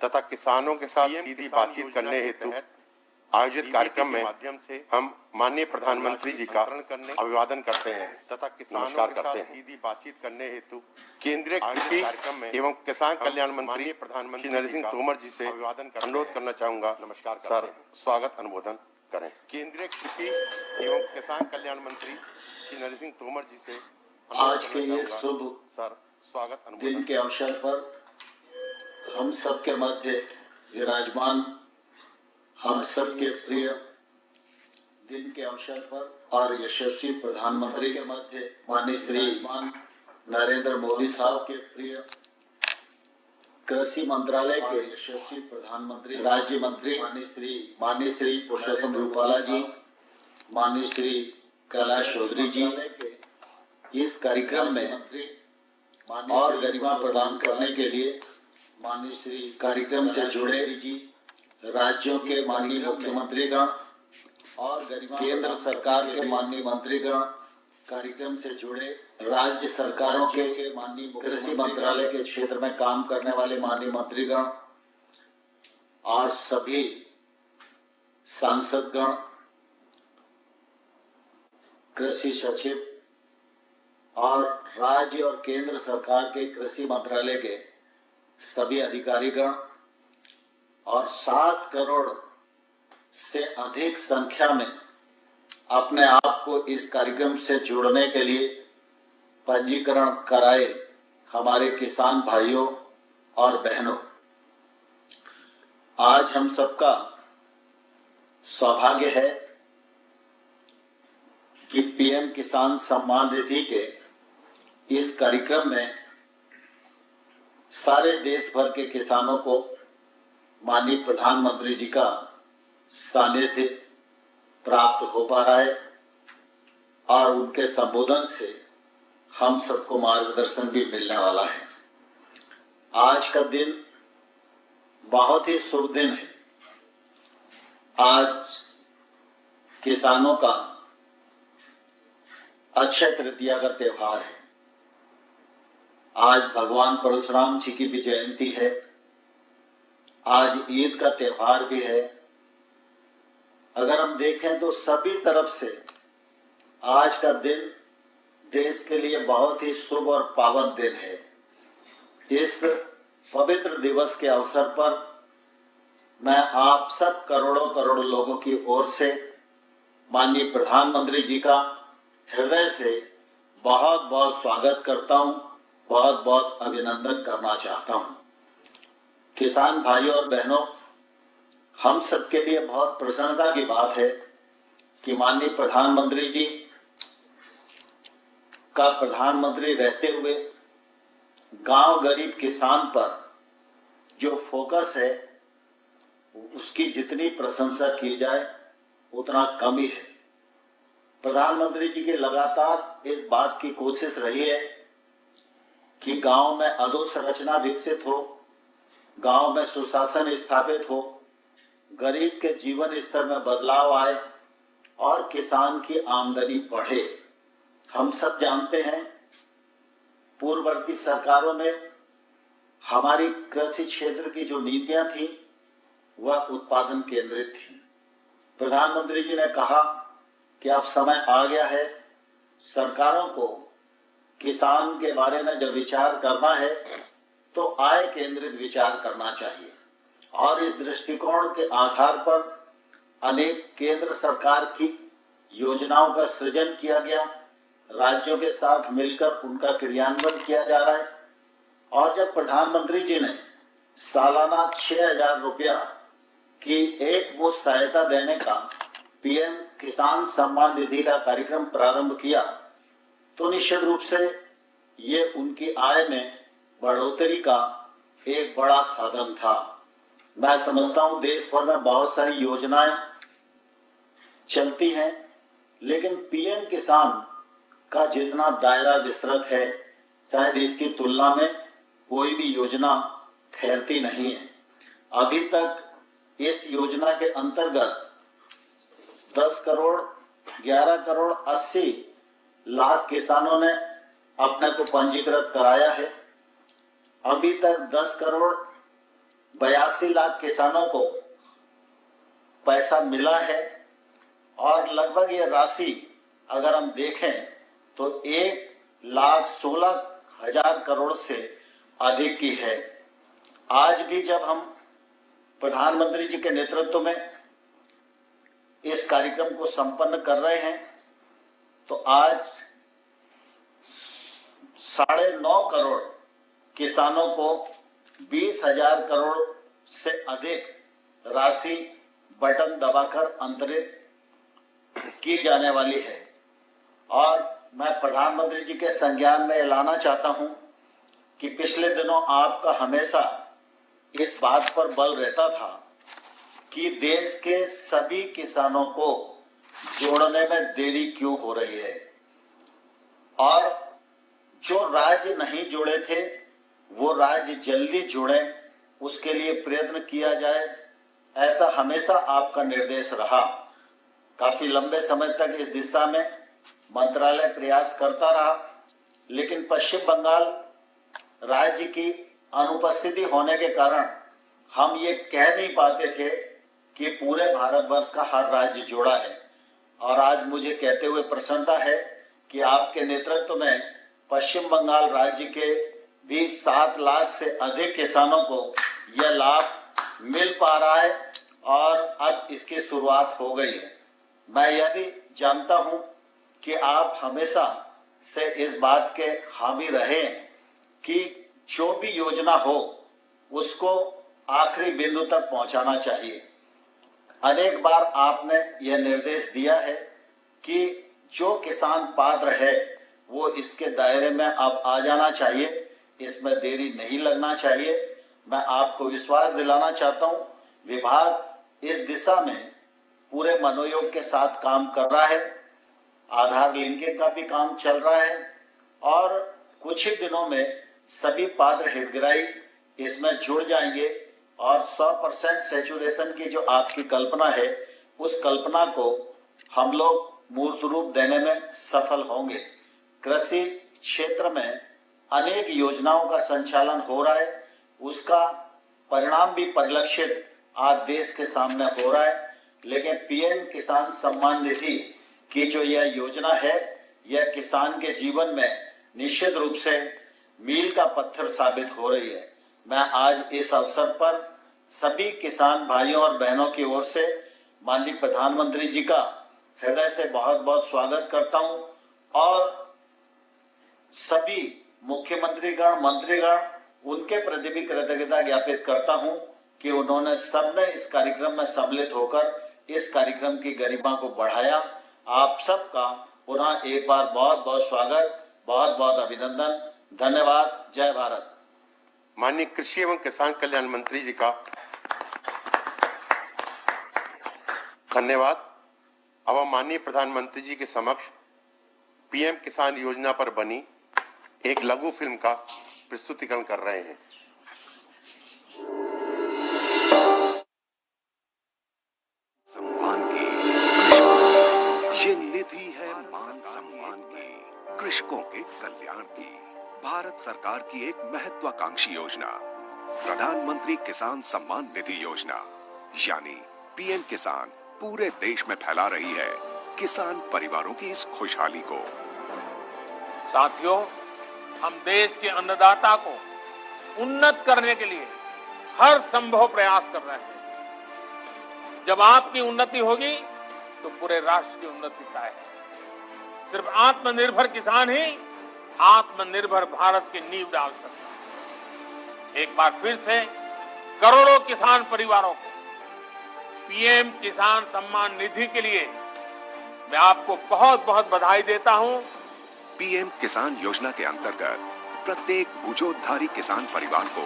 तथा किसानों के साथ सीधी बातचीत करने हेतु आयोजित कार्यक्रम में माध्यम से हम माननीय प्रधानमंत्री जी का अभिवादन करते हैं तथा नमस्कार करते हैं। सीधी बातचीत करने हेतु केंद्रीय कृषि कार्यक्रम में एवं किसान कल्याण मंत्री प्रधानमंत्री नरेंद्र सिंह तोमर जी से अभिवादन अनुरोध करना चाहूंगा। नमस्कार सर, स्वागत अनुमोदन करें। केंद्रीय कृषि एवं किसान कल्याण मंत्री श्री नरेंद्र सिंह तोमर जी से आज के ये शुभ सर स्वागत दिन के अवसर पर हम सबके मध्य विराजमान, हम सबके प्रिय दिन के अवसर पर और यशस्वी प्रधानमंत्री के मध्य माननीय श्री नरेंद्र मोदी साहब के प्रिय कृषि मंत्रालय के यशस्वी प्रधानमंत्री राज्य मंत्री माननीय श्री पुरुषोत्तम रूपाला जी, माननीय श्री कैलाश चौधरी जी इस कार्यक्रम में और गरिमा प्रदान करने के लिए माननीय श्री कार्यक्रम से जुड़े राज्यों के माननीय मुख्यमंत्रीगण और केंद्र सरकार के माननीय मंत्रीगण, कार्यक्रम से जुड़े राज्य सरकारों के माननीय कृषि मंत्रालय के क्षेत्र में काम करने वाले माननीय मंत्रीगण और सभी सांसदगण, कृषि सचिव और राज्य और केंद्र सरकार के कृषि मंत्रालय के सभी अधिकारीगण और 7 करोड़ से अधिक संख्या में अपने आप को इस कार्यक्रम से जुड़ने के लिए पंजीकरण कराए हमारे किसान भाइयों और बहनों, आज हम सबका सौभाग्य है कि पीएम किसान सम्मान निधि के इस कार्यक्रम में सारे देश भर के किसानों को माननीय प्रधानमंत्री जी का सानिध्य प्राप्त हो पा रहा है और उनके संबोधन से हम सबको मार्गदर्शन भी मिलने वाला है। आज का दिन बहुत ही शुभ दिन है। आज किसानों का अक्षय तृतीया का त्योहार है। आज भगवान परशुराम जी की भी जयंती है। आज ईद का त्योहार भी है। अगर हम देखें तो सभी तरफ से आज का दिन देश के लिए बहुत ही शुभ और पावन दिन है। इस पवित्र दिवस के अवसर पर मैं आप सब करोड़ों करोड़ लोगों की ओर से माननीय प्रधानमंत्री जी का हृदय से बहुत बहुत स्वागत करता हूं, बहुत बहुत अभिनंदन करना चाहता हूं। किसान भाइयों और बहनों, हम सबके लिए बहुत प्रसन्नता की बात है कि माननीय प्रधानमंत्री जी का प्रधानमंत्री रहते हुए गांव गरीब किसान पर जो फोकस है उसकी जितनी प्रशंसा की जाए उतना कम ही है। प्रधानमंत्री जी की लगातार इस बात की कोशिश रही है कि गांव में अधोसंरचना विकसित हो, गांव में सुशासन स्थापित हो, गरीब के जीवन स्तर में बदलाव आए और किसान की आमदनी बढ़े। हम सब जानते हैं पूर्ववर्ती सरकारों में हमारी कृषि क्षेत्र की जो नीतियां थी वह उत्पादन केंद्रित थी। प्रधानमंत्री जी ने कहा कि अब समय आ गया है, सरकारों को किसान के बारे में जब विचार करना है तो आय केंद्रित विचार करना चाहिए और इस दृष्टिकोण के आधार पर अनेक केंद्र सरकार की योजनाओं का सृजन किया गया, राज्यों के साथ मिलकर उनका क्रियान्वयन किया जा रहा है। और जब प्रधानमंत्री जी ने सालाना 6,000 रुपया की एक मुश्त सहायता देने का पीएम किसान सम्मान निधि का कार्यक्रम प्रारंभ किया तो निश्चित रूप से ये उनकी आय में बढ़ोतरी का एक बड़ा साधन था। मैं समझता हूं देश भर में बहुत सारी योजनाएं चलती हैं, लेकिन पीएम किसान का जितना दायरा विस्तृत है शायद इसकी तुलना में कोई भी योजना ठहरती नहीं है। अभी तक इस योजना के अंतर्गत 10 करोड़ 11 करोड़ 80 लाख किसानों ने अपने को पंजीकृत कराया है। अभी तक 10 करोड़ 82 लाख किसानों को पैसा मिला है और लगभग ये राशि अगर हम देखें तो 1,16,000 करोड़ से अधिक की है। आज भी जब हम प्रधानमंत्री जी के नेतृत्व में इस कार्यक्रम को संपन्न कर रहे हैं तो आज 9.5 करोड़ किसानों को 20,000 करोड़ से अधिक राशि बटन दबाकर अंतरित की जाने वाली है। और मैं प्रधानमंत्री जी के संज्ञान में लाना चाहता हूं कि पिछले दिनों आपका हमेशा इस बात पर बल रहता था कि देश के सभी किसानों को जोड़ने में देरी क्यों हो रही है, और जो राज्य नहीं जुड़े थे वो राज्य जल्दी जुड़े, उसके लिए प्रयत्न किया जाए, ऐसा हमेशा आपका निर्देश रहा। काफी लंबे समय तक इस दिशा में मंत्रालय प्रयास करता रहा, लेकिन पश्चिम बंगाल राज्य की अनुपस्थिति होने के कारण हम ये कह नहीं पाते थे कि पूरे भारतवर्ष का हर राज्य जुड़ा है। और आज मुझे कहते हुए प्रसन्नता है कि आपके नेतृत्व में पश्चिम बंगाल राज्य के भी 7 लाख से अधिक किसानों को यह लाभ मिल पा रहा है और अब इसकी शुरुआत हो गई है। मैं यह भी जानता हूं कि आप हमेशा से इस बात के हामी रहे कि जो भी योजना हो उसको आखिरी बिंदु तक पहुंचाना चाहिए। अनेक बार आपने यह निर्देश दिया है कि जो किसान पात्र है वो इसके दायरे में अब आ जाना चाहिए, इसमें देरी नहीं लगना चाहिए। मैं आपको विश्वास दिलाना चाहता हूं, विभाग इस दिशा में पूरे मनोयोग के साथ काम कर रहा है। आधार लिंकिंग का भी काम चल रहा है और कुछ ही दिनों में सभी पात्र हितग्राही इसमें जुड़ जाएंगे और 100% सैचुरेशन की जो आपकी कल्पना है उस कल्पना को हम लोग मूर्त रूप देने में सफल होंगे। कृषि क्षेत्र में अनेक योजनाओं का संचालन हो रहा है, उसका परिणाम भी परिलक्षित आज देश के सामने हो रहा है। लेकिन पीएम किसान सम्मान निधि की जो यह योजना है यह किसान के जीवन में निश्चित रूप से मील का पत्थर साबित हो रही है। मैं आज इस अवसर पर सभी किसान भाइयों और बहनों की ओर से माननीय प्रधानमंत्री जी का हृदय से बहुत बहुत स्वागत करता हूं और सभी मुख्यमंत्रीगण, मंत्रीगण, उनके प्रति भी कृतज्ञता ज्ञापित करता हूं कि उन्होंने सबने इस कार्यक्रम में सम्मिलित होकर इस कार्यक्रम की गरिमा को बढ़ाया। आप सबका पुनः एक बार बहुत बहुत स्वागत, बहुत बहुत अभिनंदन, धन्यवाद। जय भारत। माननीय कृषि एवं किसान कल्याण मंत्री जी का धन्यवाद। अब हम माननीय प्रधानमंत्री जी के समक्ष पीएम किसान योजना पर बनी एक लघु फिल्म का प्रस्तुतिकरण कर रहे हैं। सम्मान की ये निधि है मान सम्मान की, कृषकों के कल्याण की। भारत सरकार की एक महत्वाकांक्षी योजना प्रधानमंत्री किसान सम्मान निधि योजना यानी पीएम किसान पूरे देश में फैला रही है किसान परिवारों की इस खुशहाली को। साथियों, हम देश के अन्नदाता को उन्नत करने के लिए हर संभव प्रयास कर रहे हैं। जब आपकी उन्नति होगी तो पूरे राष्ट्र की उन्नति तय है। सिर्फ आत्मनिर्भर किसान ही आत्मनिर्भर भारत की नींव डाल सकता है। एक बार फिर से करोड़ों किसान परिवारों को पीएम किसान सम्मान निधि के लिए मैं आपको बहुत बहुत बधाई देता हूं। पीएम किसान योजना के अंतर्गत प्रत्येक भूजोद्धारी किसान परिवार को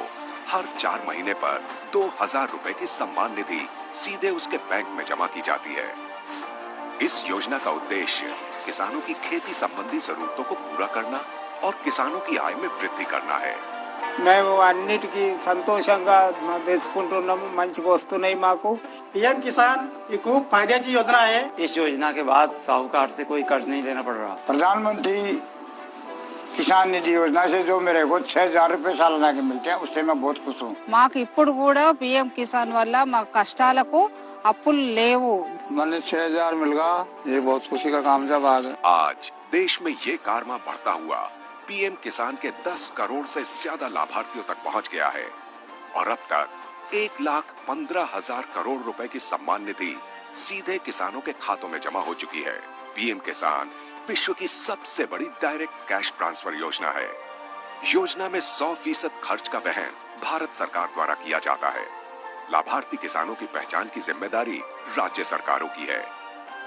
हर 4 महीने पर 2,000 रुपए की सम्मान निधि सीधे उसके बैंक में जमा की जाती है। इस योजना का उद्देश्य किसानों की खेती संबंधी जरूरतों को पूरा करना और किसानों की आय में वृद्धि करना है। మేము అన్నిటికీ సంతోషంగా తెచ్చుకుంటున్నాము, మంచిగా వస్తున్నాయి మాకు। पीएम किसान एक खूब फायद्याची योजना आहे। इस योजना के बाद साहूकार से कोई कर्ज नहीं लेना पड़ रहा। प्रधानमंत्री किसान निधि योजना से जो मेरे को 6,000 रुपये सालाना के मिलते हैं, उससे मैं बहुत खुश हूँ। మాకు ఇప్పుడు కూడా పీఎం కిసాన్ వల్ల మా కష్టాలకు అప్పులు లేవు. मैंने 6,000 मिल गया, ये बहुत खुशी का काम जब आ गया। आज देश में ये कारवां बढ़ता हुआ पीएम किसान के 10 करोड़ से ज्यादा लाभार्थियों तक पहुंच गया है और अब तक 1,15,000 करोड़ रुपए की सम्मान निधि सीधे किसानों के खातों में जमा हो चुकी है। पीएम किसान विश्व की सबसे बड़ी डायरेक्ट कैश ट्रांसफर योजना है। योजना में 100% खर्च का वहन भारत सरकार द्वारा किया जाता है। लाभार्थी किसानों की पहचान की जिम्मेदारी राज्य सरकारों की है।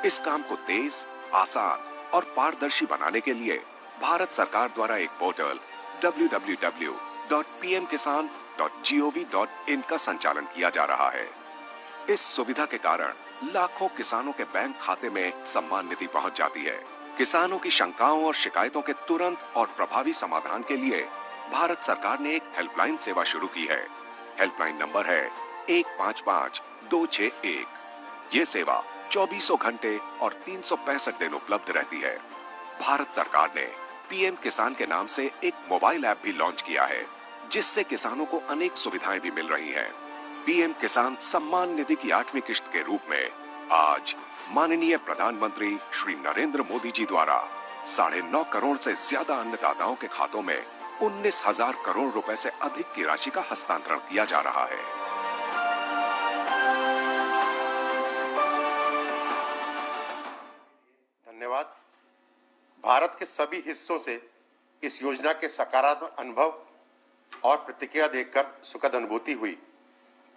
इस काम को तेज, आसान और पारदर्शी बनाने के लिए भारत सरकार द्वारा एक पोर्टल www.pmkisan.gov.in का संचालन किया जा रहा है। इस सुविधा के कारण लाखों किसानों के बैंक खाते में सम्मान निधि पहुंच जाती है। किसानों की शंकाओं और शिकायतों के तुरंत और प्रभावी समाधान के लिए भारत सरकार ने एक हेल्पलाइन सेवा शुरू की है। हेल्पलाइन नंबर है 155-261। ये सेवा 24 घंटे और 365 दिन उपलब्ध रहती है। भारत सरकार ने पीएम किसान के नाम से एक मोबाइल ऐप भी लॉन्च किया है, जिससे किसानों को अनेक सुविधाएं भी मिल रही हैं। पीएम किसान सम्मान निधि की 8वीं किश्त के रूप में आज माननीय प्रधानमंत्री श्री नरेंद्र मोदी जी द्वारा 9.5 करोड़ से ज्यादा अन्नदाताओं के खातों में 19,000 करोड़ रुपए से अधिक की राशि का हस्तांतरण किया जा रहा है। धन्यवाद। भारत के सभी हिस्सों से इस योजना के सकारात्मक अनुभव और प्रतिक्रिया देखकर सुखद अनुभूति हुई।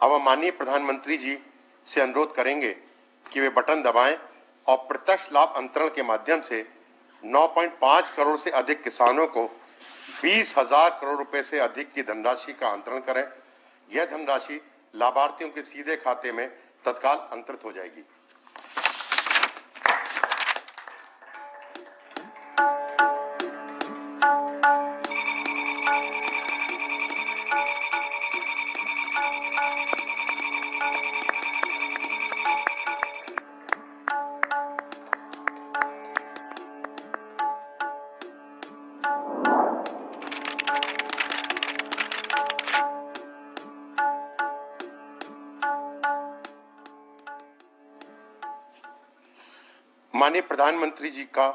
अब हम माननीय प्रधानमंत्री जी से अनुरोध करेंगे कि वे बटन दबाएं और प्रत्यक्ष लाभ अंतरण के माध्यम से 9.5 करोड़ से अधिक किसानों को 20,000 करोड़ रुपए से अधिक की धनराशि का अंतरण करें। यह धनराशि लाभार्थियों के सीधे खाते में तत्काल अंतरित हो जाएगी। माननीय प्रधानमंत्री जी का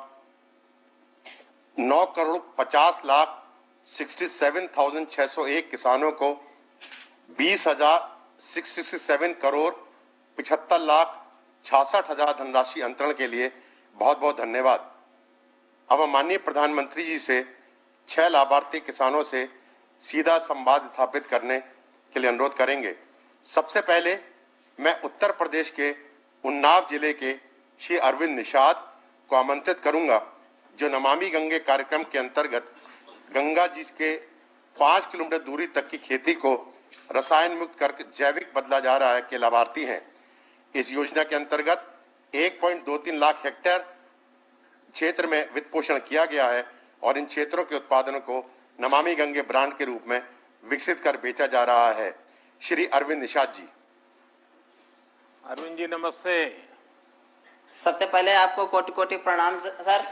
9,50,67,601 किसानों को 20,667 करोड़ 75,66,000 धनराशि अंतरण के लिए बहुत बहुत धन्यवाद। अब हम माननीय प्रधानमंत्री जी से 6 लाभार्थी किसानों से सीधा संवाद स्थापित करने के लिए अनुरोध करेंगे। सबसे पहले मैं उत्तर प्रदेश के उन्नाव जिले के श्री अरविंद निषाद को आमंत्रित करूंगा, जो नमामि गंगे कार्यक्रम के अंतर्गत गंगा जी के 5 किलोमीटर दूरी तक की खेती को रसायन मुक्त करके जैविक बदला जा रहा है के लाभार्थी हैं। इस योजना के अंतर्गत 1.23 लाख हेक्टेयर क्षेत्र में वित्त पोषण किया गया है और इन क्षेत्रों के उत्पादनों को नमामि गंगे ब्रांड के रूप में विकसित कर बेचा जा रहा है। श्री अरविंद निषाद जी। अरविंद जी नमस्ते। सबसे पहले आपको कोटि कोटि प्रणाम सर।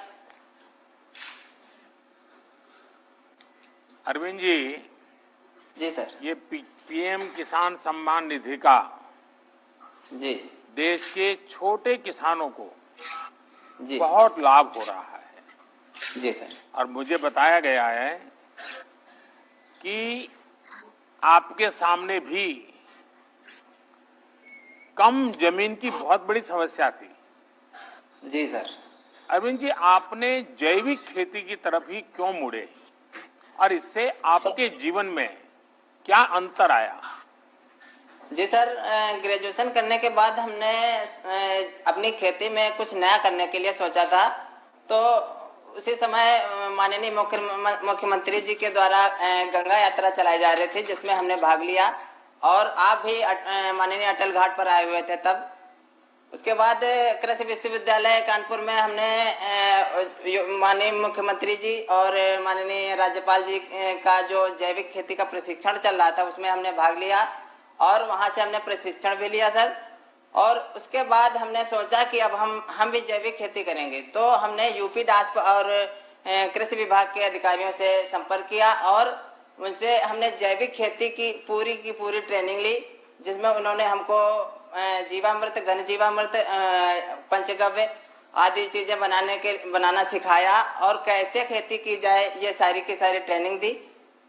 अरविंद जी जी सर। ये पीएम किसान सम्मान निधि का जी देश के छोटे किसानों को जी बहुत लाभ हो रहा है। जी सर। और मुझे बताया गया है कि आपके सामने भी कम जमीन की बहुत बड़ी समस्या थी। जी सर। अरविंद जी, आपने जैविक खेती की तरफ ही क्यों मुड़े और इससे आपके जीवन में क्या अंतर आया? जी सर, ग्रेजुएशन करने के बाद हमने अपनी खेती में कुछ नया करने के लिए सोचा था, तो उसी समय माननीय मुख्यमंत्री जी के द्वारा गंगा यात्रा चलाई जा रही थी, जिसमें हमने भाग लिया और आप भी माननीय अटल घाट पर आए हुए थे तब। उसके बाद कृषि विश्वविद्यालय कानपुर में हमने माननीय मुख्यमंत्री जी और माननीय राज्यपाल जी का जो जैविक खेती का प्रशिक्षण चल रहा था उसमें हमने भाग लिया और वहां से हमने प्रशिक्षण भी लिया सर। और उसके बाद हमने सोचा कि अब हम भी जैविक खेती करेंगे, तो हमने यूपी डास और कृषि विभाग के अधिकारियों से संपर्क किया और उनसे हमने जैविक खेती की पूरी ट्रेनिंग ली, जिसमें उन्होंने हमको जीवामृत, घन जीवामृत, पंचगव्य आदि चीजें बनाना सिखाया और कैसे खेती की जाए ये सारी की सारी ट्रेनिंग दी।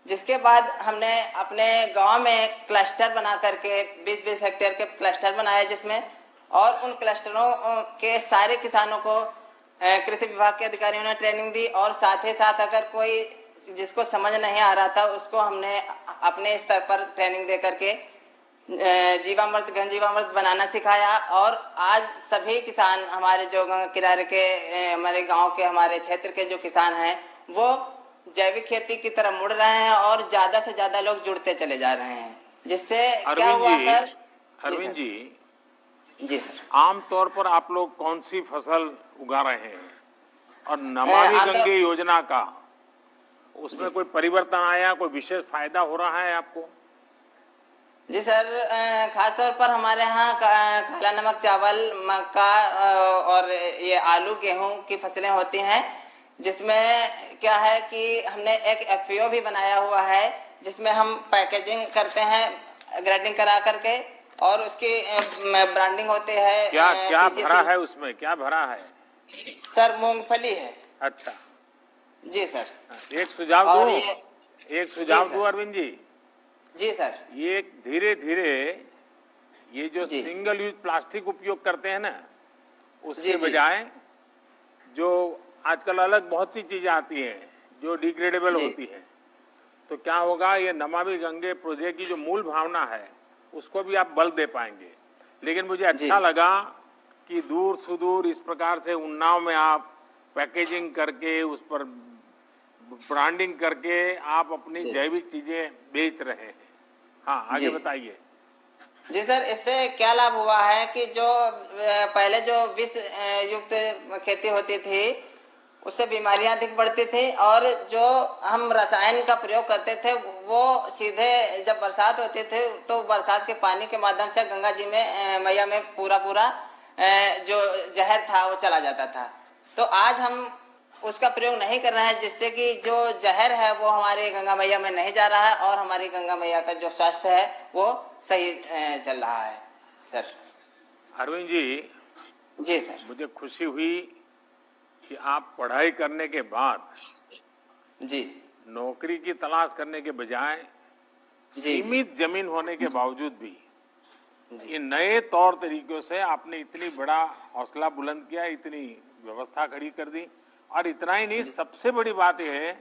जिसके बाद हमने अपने गांव में क्लस्टर बना करके 20-20 हेक्टेयर के क्लस्टर बनाए, जिसमें और उन क्लस्टरों के सारे किसानों को कृषि विभाग के अधिकारियों ने ट्रेनिंग दी और साथ ही साथ अगर कोई जिसको समझ नहीं आ रहा था उसको हमने अपने स्तर पर ट्रेनिंग दे करके जीवामृत, घन जीवामृत बनाना सिखाया और आज सभी किसान हमारे जो गंगा किनारे के हमारे गांव के हमारे क्षेत्र के जो किसान हैं वो जैविक खेती की तरफ मुड़ रहे हैं और ज्यादा से ज्यादा लोग जुड़ते चले जा रहे हैं। जिससे क्या हुआ सर? अरविंद जी, जी सर, आमतौर पर आप लोग कौन सी फसल उगा रहे हैं और नमामि गंगे योजना का उसमें कोई परिवर्तन आया, कोई विशेष फायदा हो रहा है आपको? जी सर, खासतौर पर हमारे यहाँ काला नमक चावल, मक्का और ये आलू, गेहूं की फसलें होती हैं, जिसमें क्या है कि हमने एक FPO भी बनाया हुआ है जिसमें हम पैकेजिंग करते हैं ग्रेडिंग करा करके और उसकी ब्रांडिंग होती है। क्या भरा है उसमें, क्या भरा है? सर मूंगफली है। अच्छा जी सर। एक सुझाव जी दूं अरविंद जी। जी सर। ये धीरे धीरे ये जो जी। सिंगल यूज प्लास्टिक उपयोग करते हैं ना, उसके जी, जी। बजाय जो आजकल अलग बहुत सी चीजें आती हैं जो डिग्रेडेबल जी। होती हैं, तो क्या होगा, ये नमामि गंगे प्रोजेक्ट की जो मूल भावना है उसको भी आप बल दे पाएंगे। लेकिन मुझे अच्छा लगा कि दूर सुदूर इस प्रकार से उन्नाव में आप पैकेजिंग करके उस पर ब्रांडिंग करके आप अपनी जैविक चीजें बेच रहे हैं। हाँ, आगे बताइए। जी सर, इससे क्या लाभ हुआ है कि जो पहले जो विष युक्त खेती होती थी उससे बीमारियां अधिक बढ़ती थी और जो हम रसायन का प्रयोग करते थे वो सीधे जब बरसात होती थी तो बरसात के पानी के माध्यम से गंगा जी में मैया में पूरा जो जहर था वो चला जाता था। तो आज हम उसका प्रयोग नहीं कर रहे हैं, जिससे कि जो जहर है वो हमारे गंगा मैया में नहीं जा रहा है और हमारी गंगा मैया का जो स्वास्थ्य है वो सही चल रहा है। सर अरविंद जी, जी सर, मुझे खुशी हुई कि आप पढ़ाई करने के बाद जी नौकरी की तलाश करने के बजाय सीमित जमीन होने के बावजूद भी ये नए तौर तरीकों से आपने इतनी बड़ा हौसला बुलंद किया, इतनी व्यवस्था खड़ी कर दी। और इतना ही नहीं, सबसे बड़ी बात यह है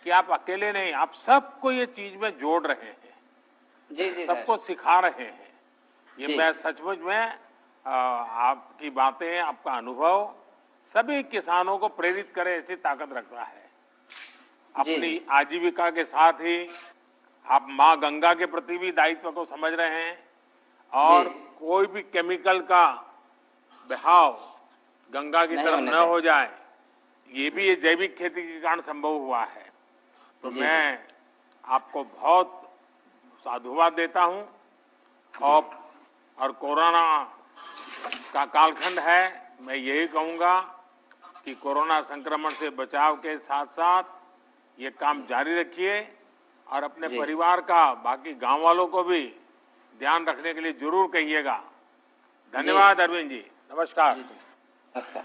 कि आप अकेले नहीं, आप सबको ये चीज में जोड़ रहे हैं। जी सबको सिखा रहे हैं। ये मैं सचमुच में आपकी बातें, आपका अनुभव सभी किसानों को प्रेरित करे ऐसी ताकत रखता है। अपनी आजीविका के साथ ही आप माँ गंगा के प्रति भी दायित्व को समझ रहे हैं और कोई भी केमिकल का बहाव गंगा की तरफ न हो जाए, ये भी ये जैविक खेती के कारण संभव हुआ है। तो मैं आपको बहुत साधुवाद देता हूँ। और कोरोना का कालखंड है, मैं यही कहूँगा कि कोरोना संक्रमण से बचाव के साथ साथ ये काम जारी रखिए और अपने परिवार का, बाकी गांव वालों को भी ध्यान रखने के लिए जरूर कहिएगा। धन्यवाद अरविंद जी, नमस्कार। नमस्कार।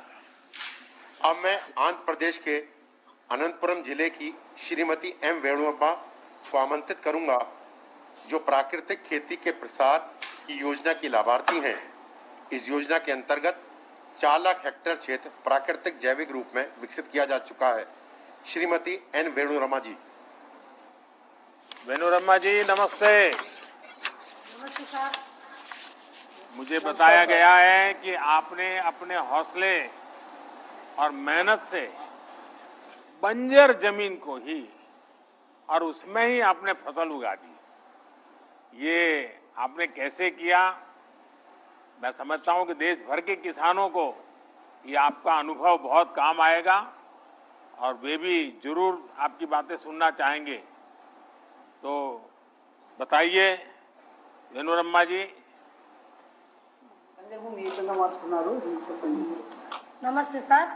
अब मैं आंध्र प्रदेश के अनंतपुरम जिले की श्रीमती M वेणुअप्पा को आमंत्रित करूंगा, जो प्राकृतिक खेती के प्रसार की योजना की लाभार्थी हैं। इस योजना के अंतर्गत 4 लाख हेक्टेयर क्षेत्र प्राकृतिक जैविक रूप में विकसित किया जा चुका है। श्रीमती N वेणुरमा जी। वेणुरमा जी नमस्ते। नमस्ते सर। मुझे बताया गया है कि आपने अपने हौसले और मेहनत से बंजर जमीन को ही और उसमें ही आपने फसल उगा दी। ये आपने कैसे किया? मैं समझता हूं कि देश भर के किसानों को ये आपका अनुभव बहुत काम आएगा और वे भी जरूर आपकी बातें सुनना चाहेंगे। तो बताइए वेणुरमा जी। नमस्ते सर,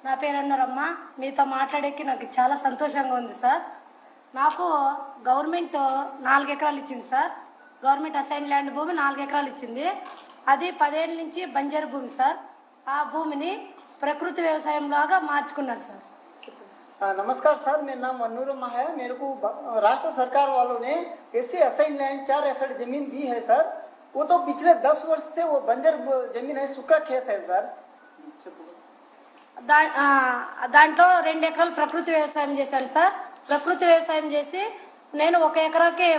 నా పేరు అన్నారమ్మ. మీతో మాట్లాడేకి నాకు చాలా సంతోషంగా ఉంది సార్. నాకు గవర్నమెంట్ 4 ఎకరాలు ఇచ్చింది సార్. గవర్నమెంట్ అసైన్ ల్యాండ్ భూమి 4 ఎకరాలు ఇచ్చింది. అది 10 ఏళ్ళ నుంచి బంజరు భూమి సార్. ఆ భూమిని ప్రకృతి వ్యవసాయం లాగా మార్చుకున్నారు సార్. नमस्कार सर, मेरा नाम मनोरमा है। मेरे को राष्ट्र सरकार वालों ने ऐसे असाइन लैंड 4 एकड़ जमीन दी है सर। वो तो पिछले 10 वर्ष से वो बंजर जमीन है, सूखा खेत है सर। దాంట్లో 2 ఎకరాలు ప్రకృతి వ్యవసాయం చేశాను సార్. ప్రకృతి వ్యవసాయం చేసి నేను 1 ఎకరాకి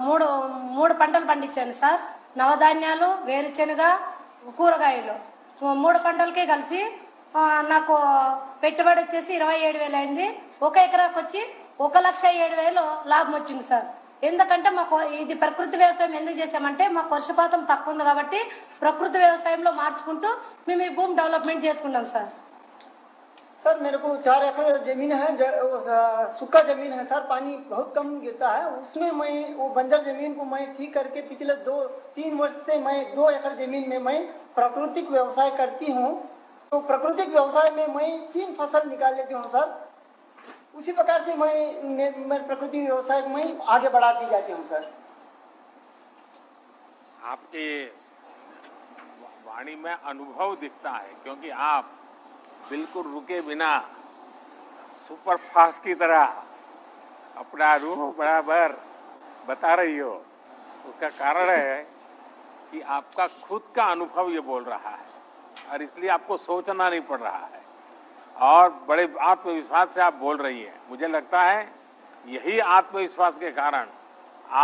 3 పంటలు పండించాను సార్. నవధాన్యాలు, వేరుశెనగ, కూరగాయలు 3 పంటలకే కలిసి నాకు పెట్టుబడి వచ్చేసి 27,000 అయింది. 1 ఎకరాకి వచ్చి 1,07,000 లాభం వచ్చింది సార్. ఎందుకంటే మాకు ఇది ప్రకృతి వ్యవసాయం ఎందుకు చేసామంటే మాకు వర్షపాతం తక్కువ ఉంది కాబట్టి ప్రకృతి వ్యవసాయంలో మార్చుకుంటూ మేము ఈ భూమి డెవలప్మెంట్ చేసుకున్నాం సార్. सर मेरे को 4 एकड़ जमीन है, सूखा जमीन है सर, पानी बहुत कम गिरता है। उसमें मैं वो बंजर जमीन को मैं ठीक करके पिछले 2-3 वर्ष से मैं 2 एकड़ जमीन में मैं प्राकृतिक व्यवसाय करती हूँ। तो प्राकृतिक व्यवसाय में मैं 3 फसल निकाल लेती हूँ सर। उसी प्रकार से मैं प्राकृतिक व्यवसाय में आगे बढ़ाती जाती हूँ सर। आपके वाणी में अनुभव दिखता है, क्योंकि आप बिल्कुल रुके बिना सुपर फास्ट की तरह अपना रूह बराबर बता रही हो। उसका कारण है कि आपका खुद का अनुभव ये बोल रहा है और इसलिए आपको सोचना नहीं पड़ रहा है और बड़े आत्मविश्वास से आप बोल रही हैं। मुझे लगता है यही आत्मविश्वास के कारण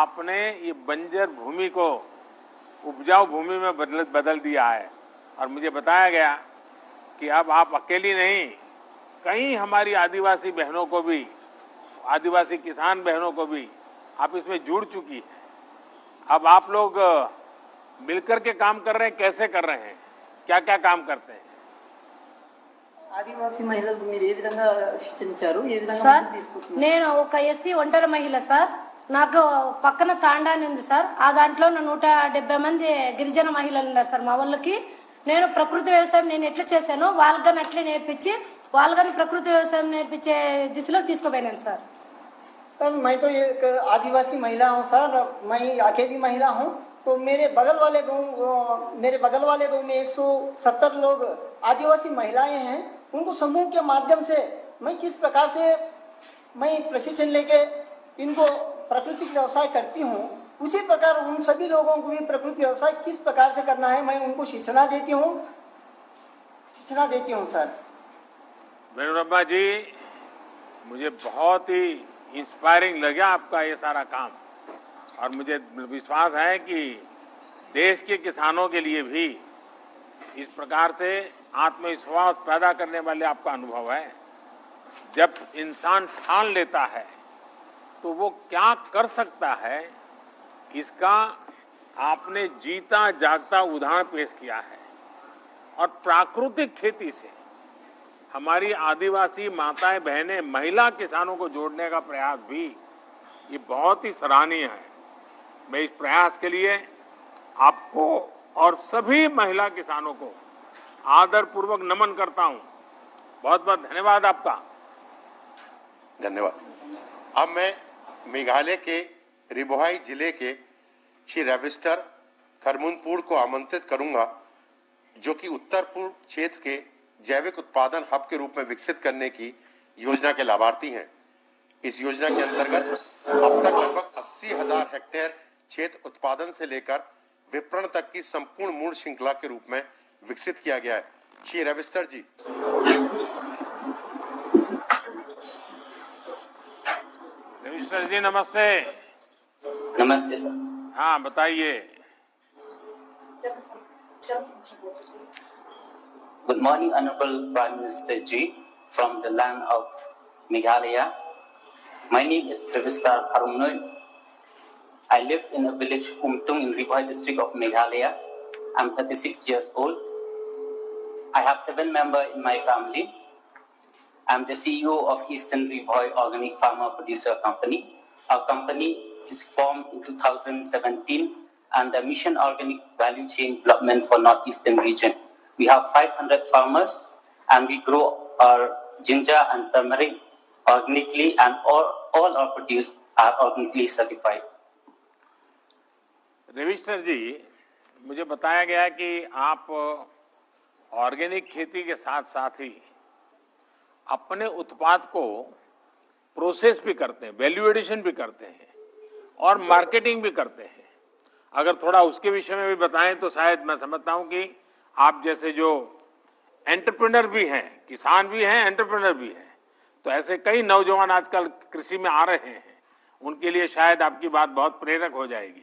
आपने ये बंजर भूमि को उपजाऊ भूमि में बदल दिया है। और मुझे बताया गया कि अब आप अकेली नहीं, कई हमारी आदिवासी बहनों को भी, आदिवासी किसान बहनों को भी आप इसमें जुड़ चुकी है। अब आप लोग मिलकर के काम कर रहे हैं, कैसे कर रहे हैं, क्या क्या काम करते हैं? ఆదివాసీ మహిళలకు మీరు ఏ విధంగా శిక్షించారు, ఏ విధంగా సార్ తీసుకుంటున్నారు? నేను ఒక ఎస్సీ ఒంటరి మహిళ సార్. నాకు పక్కన తాండాని ఉంది సార్. ఆ దాంట్లో 170 మంది గిరిజన మహిళలు ఉన్నారు సార్. మా వాళ్ళకి నేను ప్రకృతి వ్యవసాయం నేను ఎట్లా చేశానో వాళ్ళని అట్లే నేర్పించి వాళ్ళని ప్రకృతి వ్యవసాయం నేర్పించే దిశలో తీసుకుపోయినాను సార్. सर मैं तो एक आदिवासी महिला हूँ सर, मैं अकेली महिला हूँ। तो मेरे बगल वाले गाँव में 170 लोग आदिवासी महिलाएं हैं। उनको समूह के माध्यम से मैं किस प्रकार से मैं प्रशिक्षण लेके इनको प्राकृतिक व्यवसाय करती हूँ, उसी प्रकार उन सभी लोगों को भी प्रकृति व्यवसाय किस प्रकार से करना है मैं उनको शिक्षण देती हूँ सर। मनोरमा जी, मुझे बहुत ही इंस्पायरिंग लगा आपका ये सारा काम और मुझे विश्वास है कि देश के किसानों के लिए भी इस प्रकार से आत्मविश्वास पैदा करने वाले आपका अनुभव है। जब इंसान ठान लेता है तो वो क्या कर सकता है, इसका आपने जीता जागता उदाहरण पेश किया है। और प्राकृतिक खेती से हमारी आदिवासी माताएं बहनें महिला किसानों को जोड़ने का प्रयास भी ये बहुत ही सराहनीय है। मैं इस प्रयास के लिए आपको और सभी महिला किसानों को आदरपूर्वक नमन करता हूं। बहुत बहुत धन्यवाद आपका। धन्यवाद। अब मैं मेघालय के रिबोहाई जिले के श्री रविस्टर खरमुनपुर को आमंत्रित करूंगा, जो कि उत्तर पूर्व क्षेत्र के जैविक उत्पादन हब के रूप में विकसित करने की योजना के लाभार्थी हैं। इस योजना के अंतर्गत अब तक लगभग 80,000 हेक्टेयर क्षेत्र उत्पादन से लेकर विपणन तक की संपूर्ण मूल श्रृंखला के रूप में विकसित किया गया है। श्री रविस्टर जी। रविस्टर जी नमस्ते। नमस्ते सर। हाँ बताइए। Good morning, Honorable Prime Minister Ji, from the land of Meghalaya. My name is Ravistar Karumnoy. I live in a village Umtung in Ribohai district of Meghalaya. I'm 36 years old. I have 7 members in my family. I'm the CEO of Eastern Ribohai Organic Farmer Producer Company. Our company is formed in 2017 under Mission Organic Value Chain Development for Northeastern region. We have 500 farmers and we grow our ginger and turmeric organically, and all our produce are organically certified. Ravishankar जी, मुझे बताया गया कि आप organic खेती के साथ साथ ही अपने उत्पाद को प्रोसेस भी करते हैं, वैल्यू एडिशन भी करते हैं और मार्केटिंग भी करते हैं। अगर थोड़ा उसके विषय में भी बताएं तो शायद मैं समझता हूं कि आप जैसे जो एंटरप्रेन्योर भी हैं, किसान भी हैं, एंटरप्रेन्योर भी हैं, तो ऐसे कई नौजवान आजकल कृषि में आ रहे हैं, उनके लिए शायद आपकी बात बहुत प्रेरक हो जाएगी।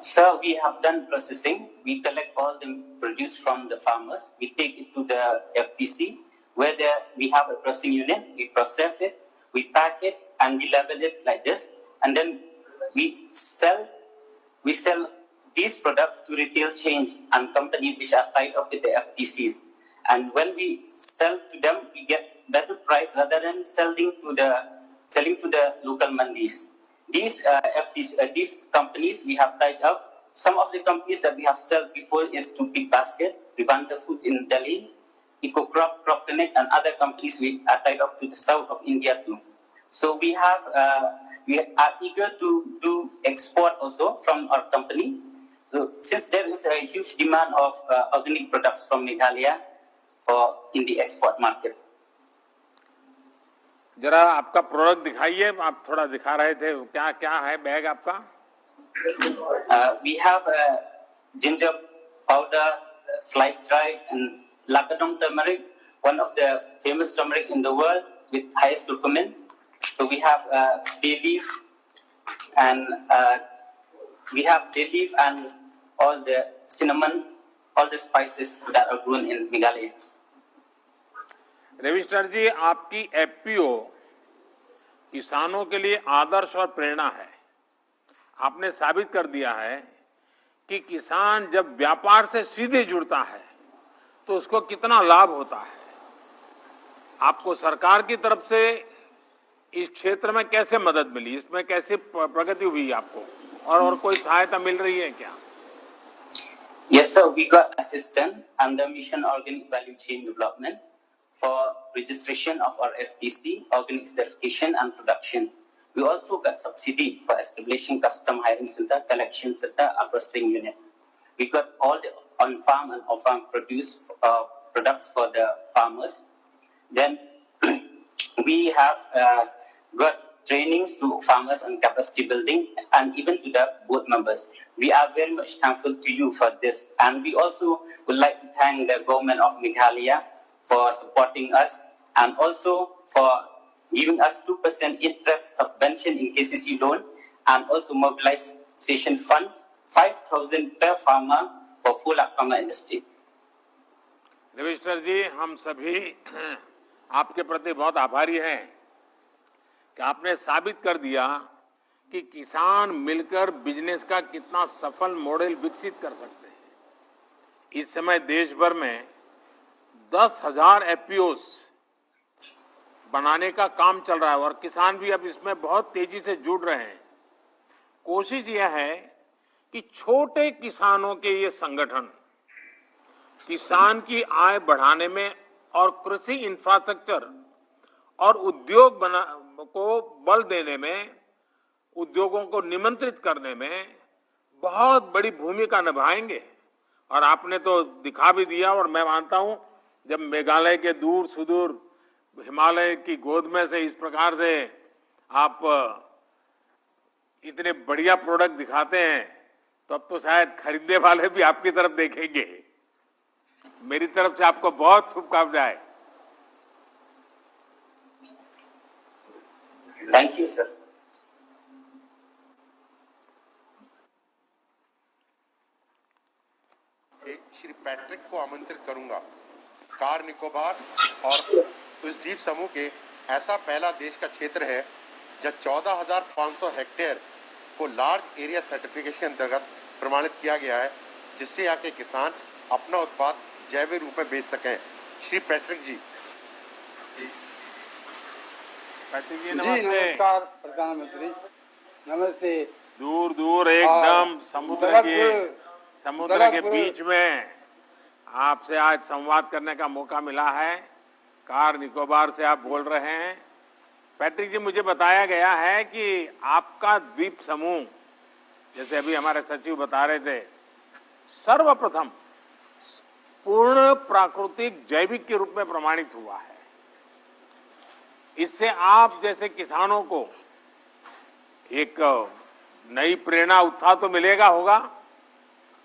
Sir, we have done processing. We collect all the produce from the farmers. We take it to the FPC, where we have a processing unit. We process it, we pack it, and we label it like this. And then we sell these products to retail chains and companies which are tied up with the FPCs. And when we sell to them, we get better price rather than selling to the local mandis. These companies we have tied up. Some of the companies that we have sold before is to Big Basket, Vivanta Foods in Delhi, EcoCrop, Crop Connect, and other companies we are tied up to the south of India too. So we are eager to do export also from our company. So since there is a huge demand of organic products from Meghalaya in the export market. जरा आपका product दिखाइए, आप थोड़ा दिखा रहे थे, क्या क्या है बैग आपका? We have ginger powder, sliced dried, and Lakadong turmeric, one of the famous turmeric in the world with highest curcumin. So we have bay leaf, and all the cinnamon, all the spices that are grown in Meghalaya. Ravishankar जी, आपकी FPO किसानों के लिए आदर्श और प्रेरणा है। आपने साबित कर दिया है कि किसान जब व्यापार से सीधे जुड़ता है तो उसको कितना लाभ होता है। आपको सरकार की तरफ से इस क्षेत्र में कैसे मदद मिली, इसमें कैसे प्रगति हुई आपको, और कोई सहायता मिल रही है क्या? Yes sir, we got assistance under Mission Organic Value Chain Development for registration of our FPC, organic certification and production. We also got subsidy for establishing custom hiring center, collection center, and processing unit. We got all the on-farm and off-farm products for the farmers. Then we have got trainings to farmers on capacity building and even to the board members. We are very much thankful to you for this, and we also would like to thank the government of Meghalaya for supporting us and also for giving us 2% interest subvention in KCC loan, and also mobilization fund 5,000 per farmer for full farmer industry. Ravishankar जी, हम सभी आपके प्रति बहुत आभारी हैं कि आपने साबित कर दिया कि किसान मिलकर बिजनेस का कितना सफल मॉडल विकसित कर सकते हैं। इस समय देश भर में 10,000 एफपीओस बनाने का काम चल रहा है और किसान भी अब इसमें बहुत तेजी से जुड़ रहे हैं। कोशिश यह है कि छोटे किसानों के ये संगठन किसान की आय बढ़ाने में और कृषि इंफ्रास्ट्रक्चर और उद्योग को बल देने में, उद्योगों को निमंत्रित करने में बहुत बड़ी भूमिका निभाएंगे। और आपने तो दिखा भी दिया, और मैं मानता हूं जब मेघालय के दूर सुदूर हिमालय की गोद में से इस प्रकार से आप इतने बढ़िया प्रोडक्ट दिखाते हैं तो अब तो शायद खरीदने वाले भी आपकी तरफ देखेंगे। मेरी तरफ से आपको बहुत शुभकामनाएं। Thank you sir. Shri Patrick को आमंत्रित करूंगा। कार निकोबार और उस द्वीप समूह के ऐसा पहला देश का क्षेत्र है जब 14,500 हेक्टेयर को लार्ज एरिया सर्टिफिकेशन के अंतर्गत प्रमाणित किया गया है, जिससे यहाँ के किसान अपना उत्पाद जैविक रूप में बेच सकें। श्री पैट्रिक जी। पैट्रिक जी नमस्ते। नमस्कार प्रधानमंत्री, नमस्ते। दूर दूर एकदम समुद्र के बीच में आपसे आज संवाद करने का मौका मिला है। कार निकोबार से आप बोल रहे हैं। पैट्रिक जी, मुझे बताया गया है कि आपका द्वीप समूह, जैसे अभी हमारे सचिव बता रहे थे, सर्वप्रथम पूर्ण प्राकृतिक जैविक के रूप में प्रमाणित हुआ है। इससे आप जैसे किसानों को एक नई प्रेरणा, उत्साह तो मिलेगा होगा,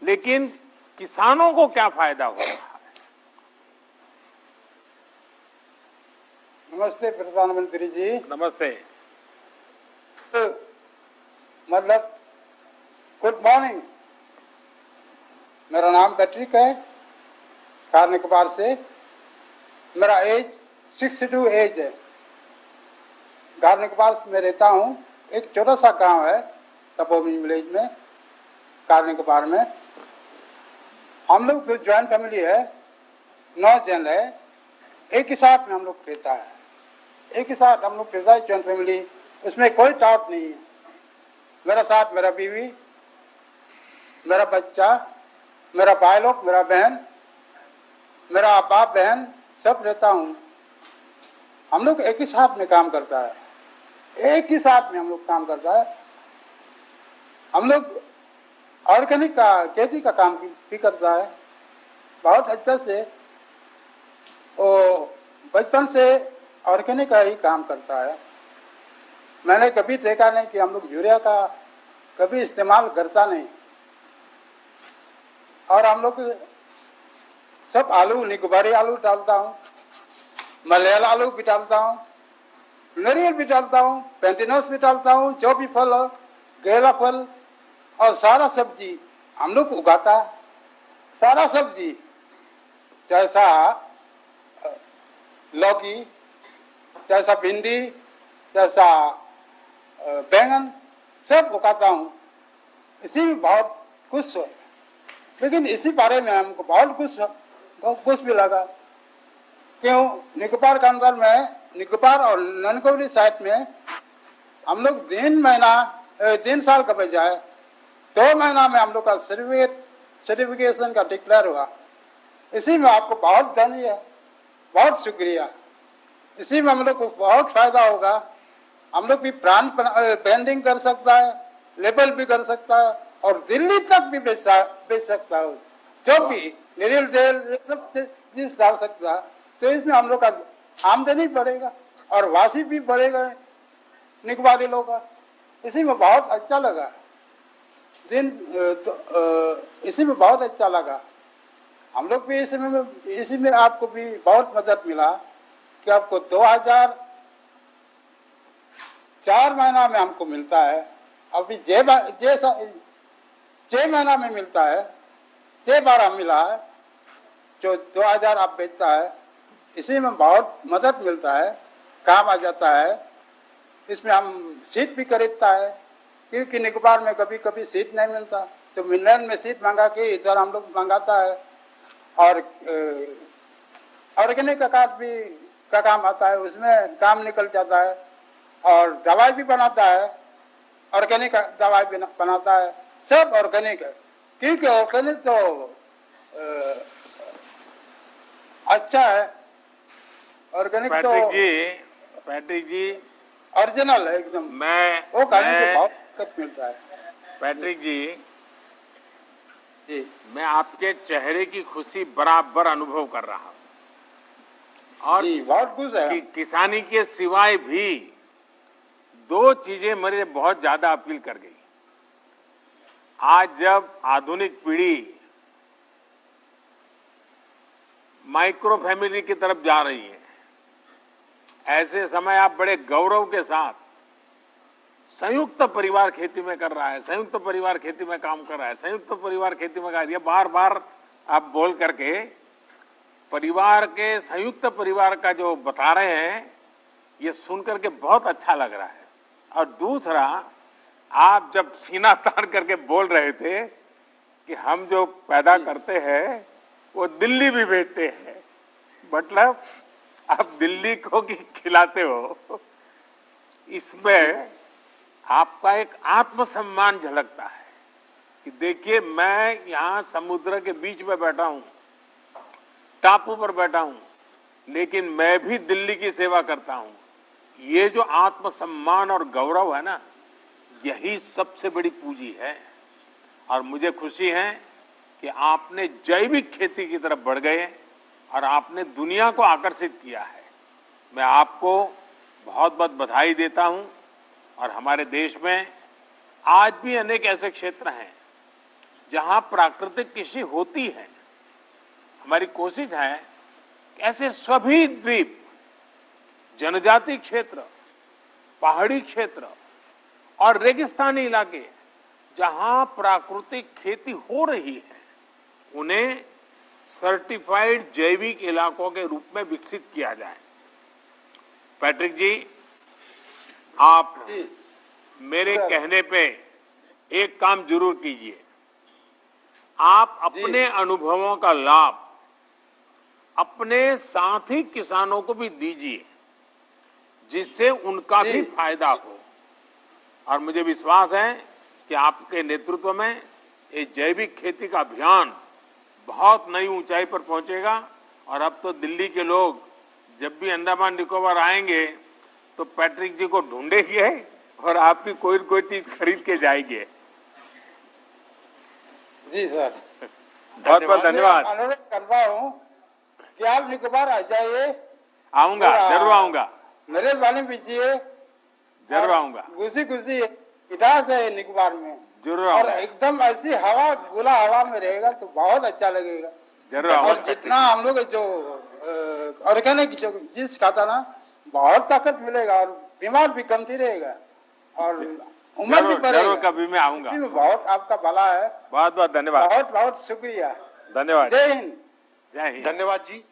लेकिन किसानों को क्या फायदा हो रहा है? नमस्ते प्रधानमंत्री जी। नमस्ते। मतलब गुड मॉर्निंग। मेरा नाम पैट्रिक है, कार निकोबार से। मेरा एज 62 एज है। कार निकोबार में रहता हूँ। एक छोटा सा गांव है तपोवन विलेज में, कार निकोबार में। हम लोग जो ज्वाइंट फैमिली है, 9 जन है। एक ही साथ में हम लोग रहता है, एक ही साथ हम लोग रहता है, ज्वाइंट फैमिली। उसमें कोई डाउट नहीं है। मेरा साथ मेरा बीवी, मेरा बच्चा, मेरा भाई लोग, मेरा बहन, मेरा बाप बहन सब रहता हूँ। हम लोग एक ही साथ में काम करता है, एक ही साथ में हम लोग काम करता है। हम लोग ऑर्गेनिक का खेती का काम भी करता है बहुत अच्छा से। वो बचपन से ऑर्गेनिक का ही काम करता है। मैंने कभी देखा नहीं कि हम लोग यूरिया का कभी इस्तेमाल करता नहीं। और हम लोग सब आलू, निकोबारी आलू डालता हूँ, मलयाला आलू भी डालता हूँ, नारियल भी डालता हूँ, पेंटिनस भी डालता हूँ, जो भी फल हो, केला फल और सारा सब्जी हम लोग उगाता है। सारा सब्जी जैसा लौकी, जैसा भिंडी, जैसा बैंगन सब उगाता हूँ। इसी में बहुत खुश हो। लेकिन इसी बारे में हमको बहुत कुछ भी लगा। क्यों? निकोबार के अंदर में, निकोबार और ननकौली साइड में हम लोग 3 साल का बजाय 2 महीना में हम लोग का सर्टिफिकेशन का डिक्लेयर हुआ। इसी में आपको बहुत धन्यवाद, बहुत शुक्रिया। इसी में हम लोग को बहुत फायदा होगा। हम लोग भी ब्रांड ब्रांडिंग कर सकता है, लेबल भी कर सकता है और दिल्ली तक भी बेच सकता है। जो भी नारियल तेल सब चीज डाल सकता है। तो इसमें हम लोग का आमदनी बढ़ेगा और वासी भी बढ़ेगा निकोबारी लोग का। इसी में बहुत अच्छा लगा। इसी में बहुत अच्छा लगा। हम लोग भी इसी में आपको भी बहुत मदद मिला कि आपको 2004 महीना में हमको मिलता है। अभी 6 महीना में मिलता है, 6 बार हम मिला है। जो 2000 आप बेचता है, इसी में बहुत मदद मिलता है, काम आ जाता है। इसमें हम सीट भी खरीदता है, क्योंकि निकोबार में कभी कभी सीट नहीं मिलता, तो मिलन में सीट मंगा के इधर हम लोग मंगाता है। और ऑर्गेनिक का कार्ड भी का काम आता है, उसमें काम निकल जाता है। और दवाई भी बनाता है, ऑर्गेनिक दवाई भी बनाता है, सब ऑर्गेनिक है। क्योंकि ऑर्गेनिक तो अच्छा है। ऑर्गेनिक तो पैट्रिक जी ओरिजिनल है एकदम। वो खाने के बहुत दिक्कत मिलता है। पैट्रिक जी, मैं आपके चेहरे की खुशी बराबर अनुभव कर रहा हूँ। और बहुत खुश है। किसानी के सिवाय भी 2 चीजें मेरे बहुत ज्यादा अपील कर गई। आज जब आधुनिक पीढ़ी माइक्रो फैमिली की तरफ जा रही है, ऐसे समय आप बड़े गौरव के साथ संयुक्त परिवार खेती में कर रहा है, संयुक्त परिवार खेती में काम कर रहा है, संयुक्त परिवार खेती में कर, ये बार बार आप बोल करके परिवार के, संयुक्त परिवार का जो बता रहे हैं, ये सुन करके बहुत अच्छा लग रहा है। और दूसरा, आप जब सीना तान करके बोल रहे थे कि हम जो पैदा करते हैं वो दिल्ली भी भेजते हैं, मतलब आप दिल्ली को भी खिलाते हो। इसमें आपका एक आत्मसम्मान झलकता है कि देखिए, मैं यहाँ समुद्र के बीच में बैठा हूँ टापू पर बैठा हूं, लेकिन मैं भी दिल्ली की सेवा करता हूं। ये जो आत्मसम्मान और गौरव है ना, यही सबसे बड़ी पूंजी है। और मुझे खुशी है कि आपने जैविक खेती की तरफ बढ़ गए और आपने दुनिया को आकर्षित किया है। मैं आपको बहुत बहुत बधाई देता हूं। और हमारे देश में आज भी अनेक ऐसे क्षेत्र हैं जहां प्राकृतिक कृषि होती है। हमारी कोशिश है कि ऐसे सभी द्वीप, जनजाति क्षेत्र, पहाड़ी क्षेत्र और रेगिस्तानी इलाके जहां प्राकृतिक खेती हो रही है, उन्हें सर्टिफाइड जैविक इलाकों के रूप में विकसित किया जाए। पैट्रिक जी, आप मेरे कहने पे एक काम जरूर कीजिए। आप अपने अनुभवों का लाभ अपने साथी किसानों को भी दीजिए, जिससे उनका भी फायदा हो। और मुझे विश्वास है कि आपके नेतृत्व में ये जैविक खेती का अभियान बहुत नई ऊंचाई पर पहुंचेगा। और अब तो दिल्ली के लोग जब भी अंडमान निकोबार आएंगे तो पैट्रिक जी को ढूंढेंगे और आपकी कोई न कोई चीज खरीद के जाएंगे। जी सर, बहुत बहुत धन्यवाद। अनुरोध कर रहा हूँ कि आप निकोबार आ जाइए। आऊंगा, जरूर आऊंगा, मेरे वाले बीजिए, जरूर आऊंगा। गुजी गुजी इतिहास है निकोबार में, जरूर और आऊंगा, एकदम ऐसी हवा, खुला हवा में रहेगा तो बहुत अच्छा लगेगा। जरूर आऊंगा। और जितना हम लोग जो ऑर्गेनिक जो चीज खाता ना, बहुत ताकत मिलेगा और बीमार भी कमती रहेगा और उम्र भी बढ़ेगा। जरूर कभी मैं आऊंगा। इसी में बहुत आपका भला है। बहुत बहुत धन्यवाद। बहुत बहुत शुक्रिया। धन्यवाद। जय हिंद। जय हिंद। धन्यवाद जी।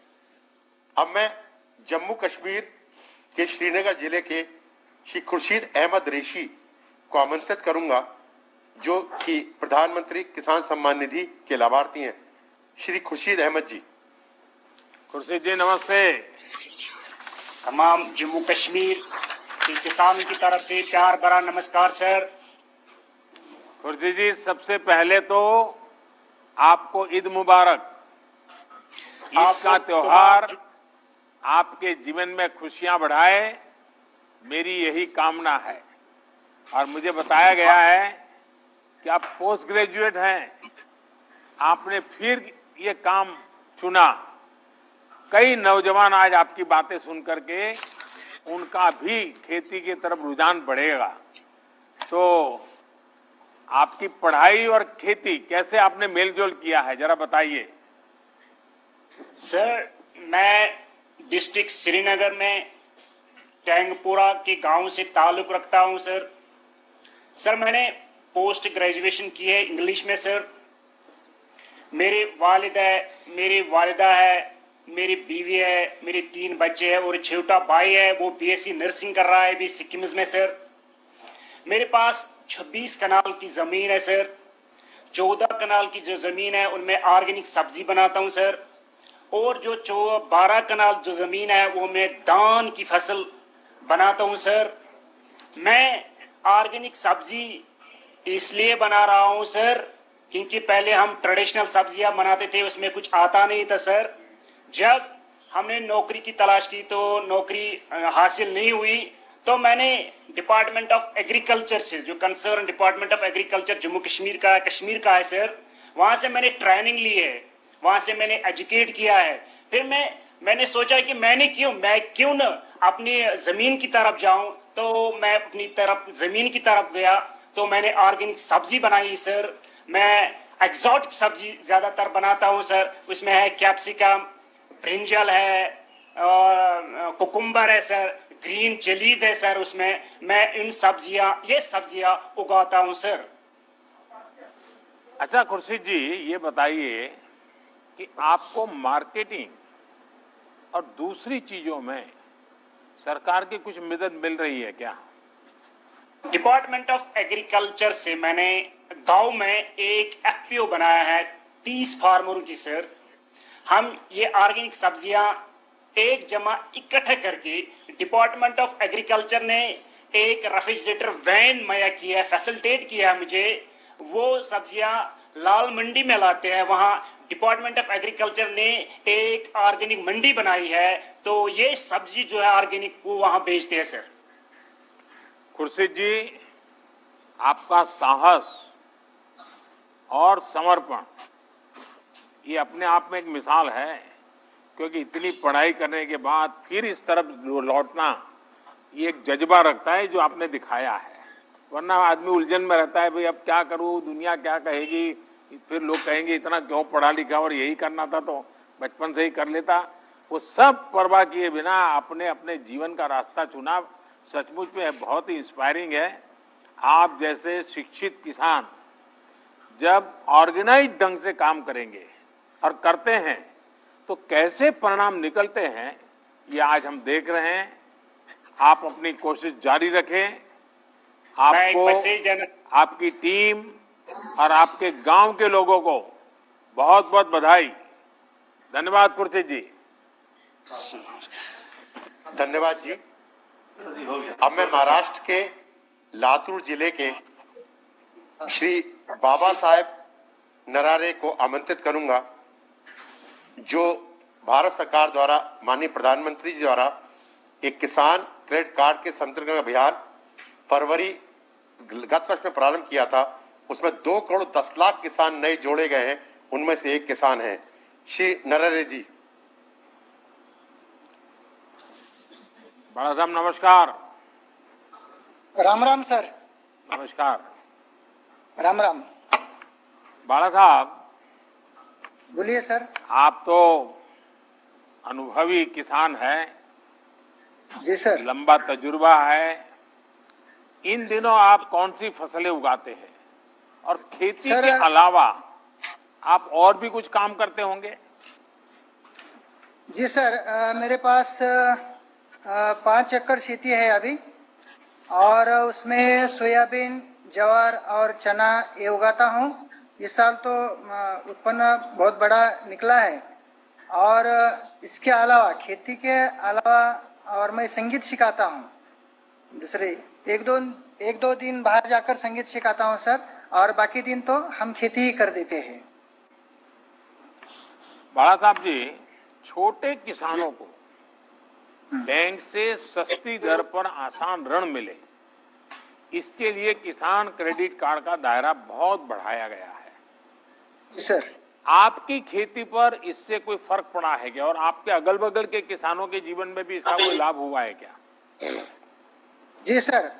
अब मैं जम्मू कश्मीर के श्रीनगर जिले के श्री खुर्शीद अहमद रेशी को आमंत्रित करूंगा, जो कि प्रधानमंत्री किसान सम्मान निधि के लाभार्थी हैं। श्री खुर्शीद अहमद जी। खुर्शीद जी नमस्ते। तमाम जम्मू कश्मीर के किसानों की तरफ से प्यार भरा नमस्कार सर। खुर्शीद जी, सबसे पहले तो आपको ईद मुबारक। ईद का त्योहार आपके जीवन में खुशियां बढ़ाए, मेरी यही कामना है। और मुझे बताया गया है कि आप पोस्ट ग्रेजुएट हैं, आपने फिर ये काम चुना। कई नौजवान आज आपकी बातें सुन करके उनका भी खेती की तरफ रुझान बढ़ेगा। तो आपकी पढ़ाई और खेती कैसे आपने मेलजोल किया है, जरा बताइए। सर, मैं डिस्ट्रिक्ट श्रीनगर में टैंगपुरा के गांव से ताल्लुक रखता हूं सर। सर, मैंने पोस्ट ग्रेजुएशन की है इंग्लिश में सर। मेरे वालिद है, मेरी वालिदा है, मेरी बीवी है, मेरे 3 बच्चे हैं और छोटा भाई है, वो बीएससी नर्सिंग कर रहा है अभी सिक्किम में सर। मेरे पास 26 कनाल की जमीन है सर। 14 कनाल की जो जमीन है उनमें ऑर्गेनिक सब्जी बनाता हूं सर, और जो 12 कनाल जो जमीन है वो मैं धान की फसल बनाता हूं सर। मैं ऑर्गेनिक सब्जी इसलिए बना रहा हूं सर क्योंकि पहले हम ट्रेडिशनल सब्जियां बनाते थे, उसमें कुछ आता नहीं था सर। जब हमने नौकरी की तलाश की तो नौकरी हासिल नहीं हुई, तो मैंने डिपार्टमेंट ऑफ एग्रीकल्चर से, जो concern department of agriculture Jammu Kashmir का है सर, वहां से मैंने ट्रेनिंग ली है, वहां से मैंने एजुकेट किया है। फिर मैंने सोचा कि मैं क्यों न अपनी जमीन की तरफ जाऊं, तो मैं अपनी तरफ जमीन की तरफ गया, तो मैंने ऑर्गेनिक सब्जी बनाई सर। मैं एक्सोटिक सब्जी ज्यादातर बनाता हूं सर। उसमें है कैप्सिकम, ब्रिंजल है और कुकुम्बर है सर, ग्रीन चिलीज है सर। उसमें मैं ये सब्जियां उगाता हूं सर। अच्छा खुर्शीद जी, ये बताइए कि आपको मार्केटिंग और दूसरी चीजों में सरकार की कुछ मदद मिल रही है क्या? डिपार्टमेंट ऑफ एग्रीकल्चर से मैंने गांव में एक एफपीओ बनाया है 30 फार्मरों की सर। हम ये ऑर्गेनिक सब्जियां एक जमा इकट्ठे करके डिपार्टमेंट ऑफ एग्रीकल्चर ने एक रेफ्रिजरेटर वैन मुहैया किया है, फैसिलिटेट किया है मुझे। वो सब्जियां लाल मंडी में लाते हैं, वहां डिपार्टमेंट ऑफ एग्रीकल्चर ने एक ऑर्गेनिक मंडी बनाई है, तो ये सब्जी जो है ऑर्गेनिक वो वहां बेचते हैं सर। खुर्शीद जी, आपका साहस और समर्पण ये अपने आप में एक मिसाल है, क्योंकि इतनी पढ़ाई करने के बाद फिर इस तरफ लौटना ये एक जज्बा रखता है जो आपने दिखाया है। वरना आदमी उलझन में रहता है, भाई अब क्या करूं, दुनिया क्या कहेगी, फिर लोग कहेंगे इतना क्यों पढ़ा लिखा और यही करना था तो बचपन से ही कर लेता। वो सब परवाह किए बिना आपने अपने जीवन का रास्ता चुना, सचमुच में बहुत ही इंस्पायरिंग है। आप जैसे शिक्षित किसान जब ऑर्गेनाइज ढंग से काम करेंगे और करते हैं तो कैसे परिणाम निकलते हैं ये आज हम देख रहे हैं। आप अपनी कोशिश जारी रखें। आपको, आपकी टीम और आपके गांव के लोगों को बहुत बहुत बधाई। धन्यवाद खुर्शीद जी। धन्यवाद जी। अब मैं महाराष्ट्र के लातूर जिले के श्री बाबा साहेब नरारे को आमंत्रित करूंगा, जो भारत सरकार द्वारा माननीय प्रधानमंत्री जी द्वारा एक किसान क्रेडिट कार्ड के संतर्गत अभियान फरवरी गत वर्ष में प्रारंभ किया था। उसमें 2 करोड़ 10 लाख किसान नए जोड़े गए हैं, उनमें से एक किसान हैं श्री नरारे जी। बड़ा साहब नमस्कार। राम राम सर। नमस्कार। राम राम। बाला साहब बोलिए सर। आप तो अनुभवी किसान हैं। जी सर। लंबा तजुर्बा है। इन दिनों आप कौन सी फसलें उगाते हैं और खेती के अलावा आप और भी कुछ काम करते होंगे? जी सर, मेरे पास 5 एकड़ खेती है अभी, और उसमें सोयाबीन, ज्वार और चना ये उगाता हूँ। इस साल तो उत्पन्न बहुत बड़ा निकला है। और इसके अलावा, खेती के अलावा, और मैं संगीत सिखाता हूँ। दूसरे एक दो दिन बाहर जाकर संगीत सिखाता हूँ सर, और बाकी दिन तो हम खेती ही कर देते हैं। बाला साहब जी, छोटे किसानों को बैंक से सस्ती दर पर आसान ऋण मिले, इसके लिए किसान क्रेडिट कार्ड का दायरा बहुत बढ़ाया गया है। सर, आपकी खेती पर इससे कोई फर्क पड़ा है क्या, और आपके अगल बगल के किसानों के जीवन में भी इसका कोई लाभ हुआ है क्या? जी सर,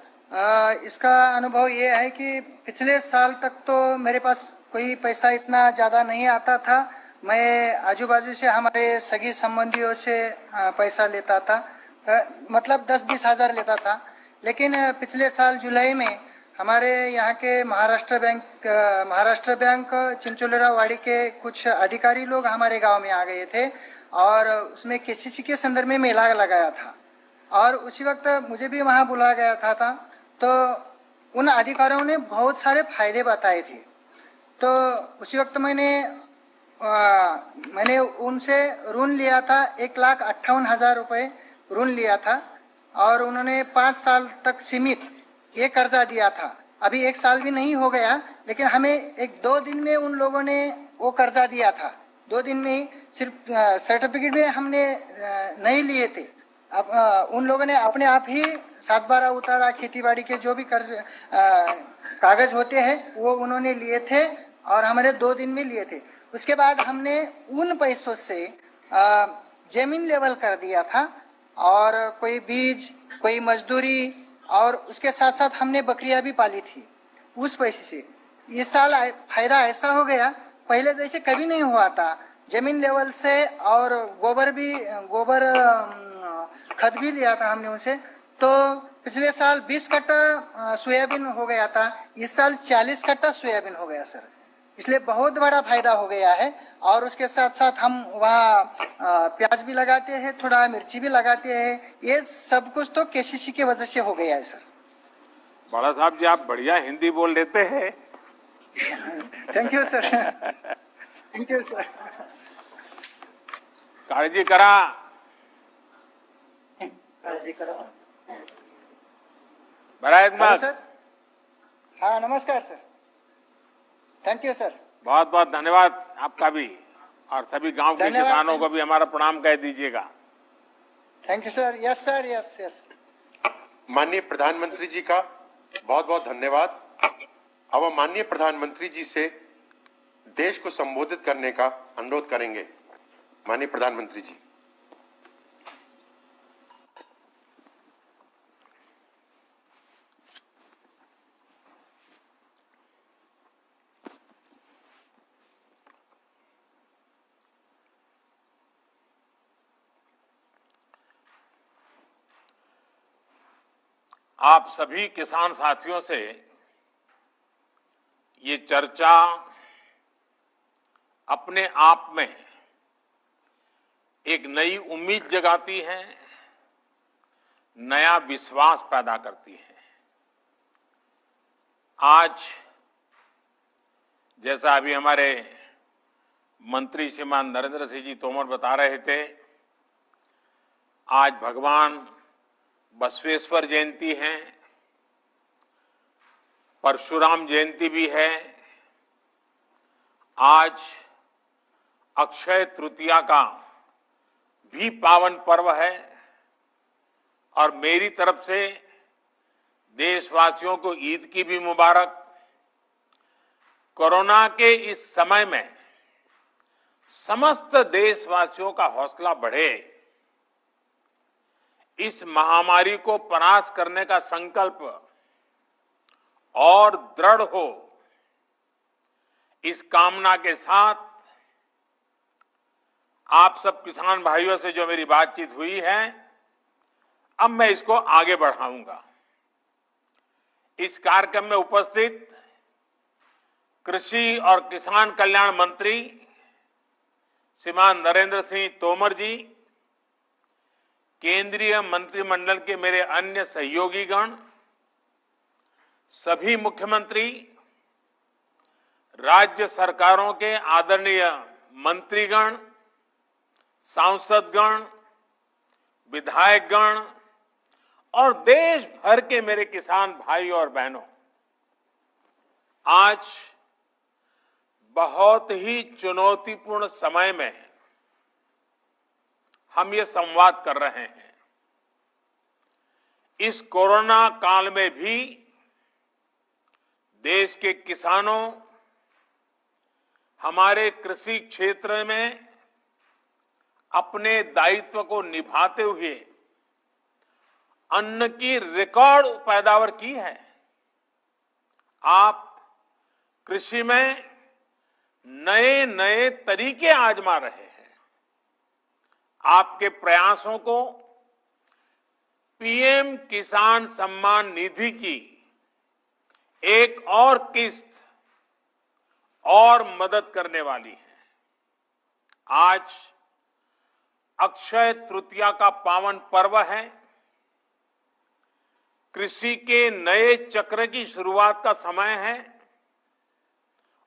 इसका अनुभव ये है कि पिछले साल तक तो मेरे पास कोई पैसा इतना ज़्यादा नहीं आता था। मैं आजू बाजू से हमारे सगी संबंधियों से पैसा लेता था, मतलब 10-20 हज़ार लेता था। लेकिन पिछले साल जुलाई में हमारे यहाँ के महाराष्ट्र बैंक चिंचोलेरा वाड़ी के कुछ अधिकारी लोग हमारे गांव में आ गए थे, और उसमें केसीसी के संदर्भ में मेला लगाया था, और उसी वक्त मुझे भी वहाँ बुलाया गया था। तो उन अधिकारियों ने बहुत सारे फायदे बताए थे। तो उसी वक्त मैंने उनसे ऋण लिया था, 1,58,000 रुपये ऋण लिया था, और उन्होंने 5 साल तक सीमित ये कर्जा दिया था। अभी 1 साल भी नहीं हो गया, लेकिन हमें 1-2 दिन में उन लोगों ने वो कर्जा दिया था। 2 दिन में ही, सिर्फ सर्टिफिकेट में हमने नहीं लिए थे। अब उन लोगों ने अपने आप ही 7/12 उतारा, खेतीबाड़ी के जो भी कर्ज कागज होते हैं वो उन्होंने लिए थे, और हमारे 2 दिन में लिए थे। उसके बाद हमने उन पैसों से जमीन लेवल कर दिया था, और कोई बीज, कोई मजदूरी, और उसके साथ साथ हमने बकरियां भी पाली थी उस पैसे से। इस साल फायदा ऐसा हो गया, पहले जैसे कभी नहीं हुआ था। जमीन लेवल से, और गोबर खत भी लिया था हमने उनसे। तो पिछले साल 20 कट्टा सोयाबीन हो गया था, इस साल 40 कट्टा सोयाबीन हो गया सर। इसलिए बहुत बड़ा फायदा हो गया है। और उसके साथ साथ हम वहाँ प्याज भी लगाते हैं, थोड़ा मिर्ची भी लगाते हैं। ये सब कुछ तो केसीसी की वजह से हो गया है सर। बड़ा साहब जी, आप बढ़िया हिंदी बोल लेते हैं। Thank you sir. Thank you sir. काळजी करा। बरा आहेत मग? सर, हाँ नमस्कार सर। Thank you sir. बहुत बहुत धन्यवाद आपका भी। और सभी गांव के धन्यवाद। किसानों को भी हमारा प्रणाम कह दीजिएगा। Thank you sir. Yes sir, yes yes. माननीय प्रधानमंत्री जी का बहुत बहुत धन्यवाद। अब हम माननीय प्रधानमंत्री जी से देश को संबोधित करने का अनुरोध करेंगे। माननीय प्रधानमंत्री जी। आप सभी किसान साथियों से ये चर्चा अपने आप में एक नई उम्मीद जगाती है, नया विश्वास पैदा करती है। आज जैसा अभी हमारे मंत्री श्रीमान नरेंद्र सिंह जी तोमर बता रहे थे, आज भगवान बसवेश्वर जयंती है, परशुराम जयंती भी है, आज अक्षय तृतीया का भी पावन पर्व है और मेरी तरफ से देशवासियों को ईद की भी मुबारक। कोरोना के इस समय में समस्त देशवासियों का हौसला बढ़े, इस महामारी को परास्त करने का संकल्प और दृढ़ हो, इस कामना के साथ आप सब किसान भाइयों से जो मेरी बातचीत हुई है, अब मैं इसको आगे बढ़ाऊंगा। इस कार्यक्रम में उपस्थित कृषि और किसान कल्याण मंत्री श्रीमान नरेंद्र सिंह तोमर जी, केंद्रीय मंत्रिमंडल के मेरे अन्य सहयोगीगण, सभी मुख्यमंत्री, राज्य सरकारों के आदरणीय मंत्रीगण, सांसदगण, विधायकगण और देश भर के मेरे किसान भाई और बहनों, आज बहुत ही चुनौतीपूर्ण समय में हम ये संवाद कर रहे हैं। इस कोरोना काल में भी देश के किसानों, हमारे कृषि क्षेत्र में अपने दायित्व को निभाते हुए अन्न की रिकॉर्ड पैदावार की है। आप कृषि में नए नए तरीके आजमा रहे हैं। आपके प्रयासों को पीएम किसान सम्मान निधि की एक और किस्त और मदद करने वाली है। आज अक्षय तृतीया का पावन पर्व है। कृषि के नए चक्र की शुरुआत का समय है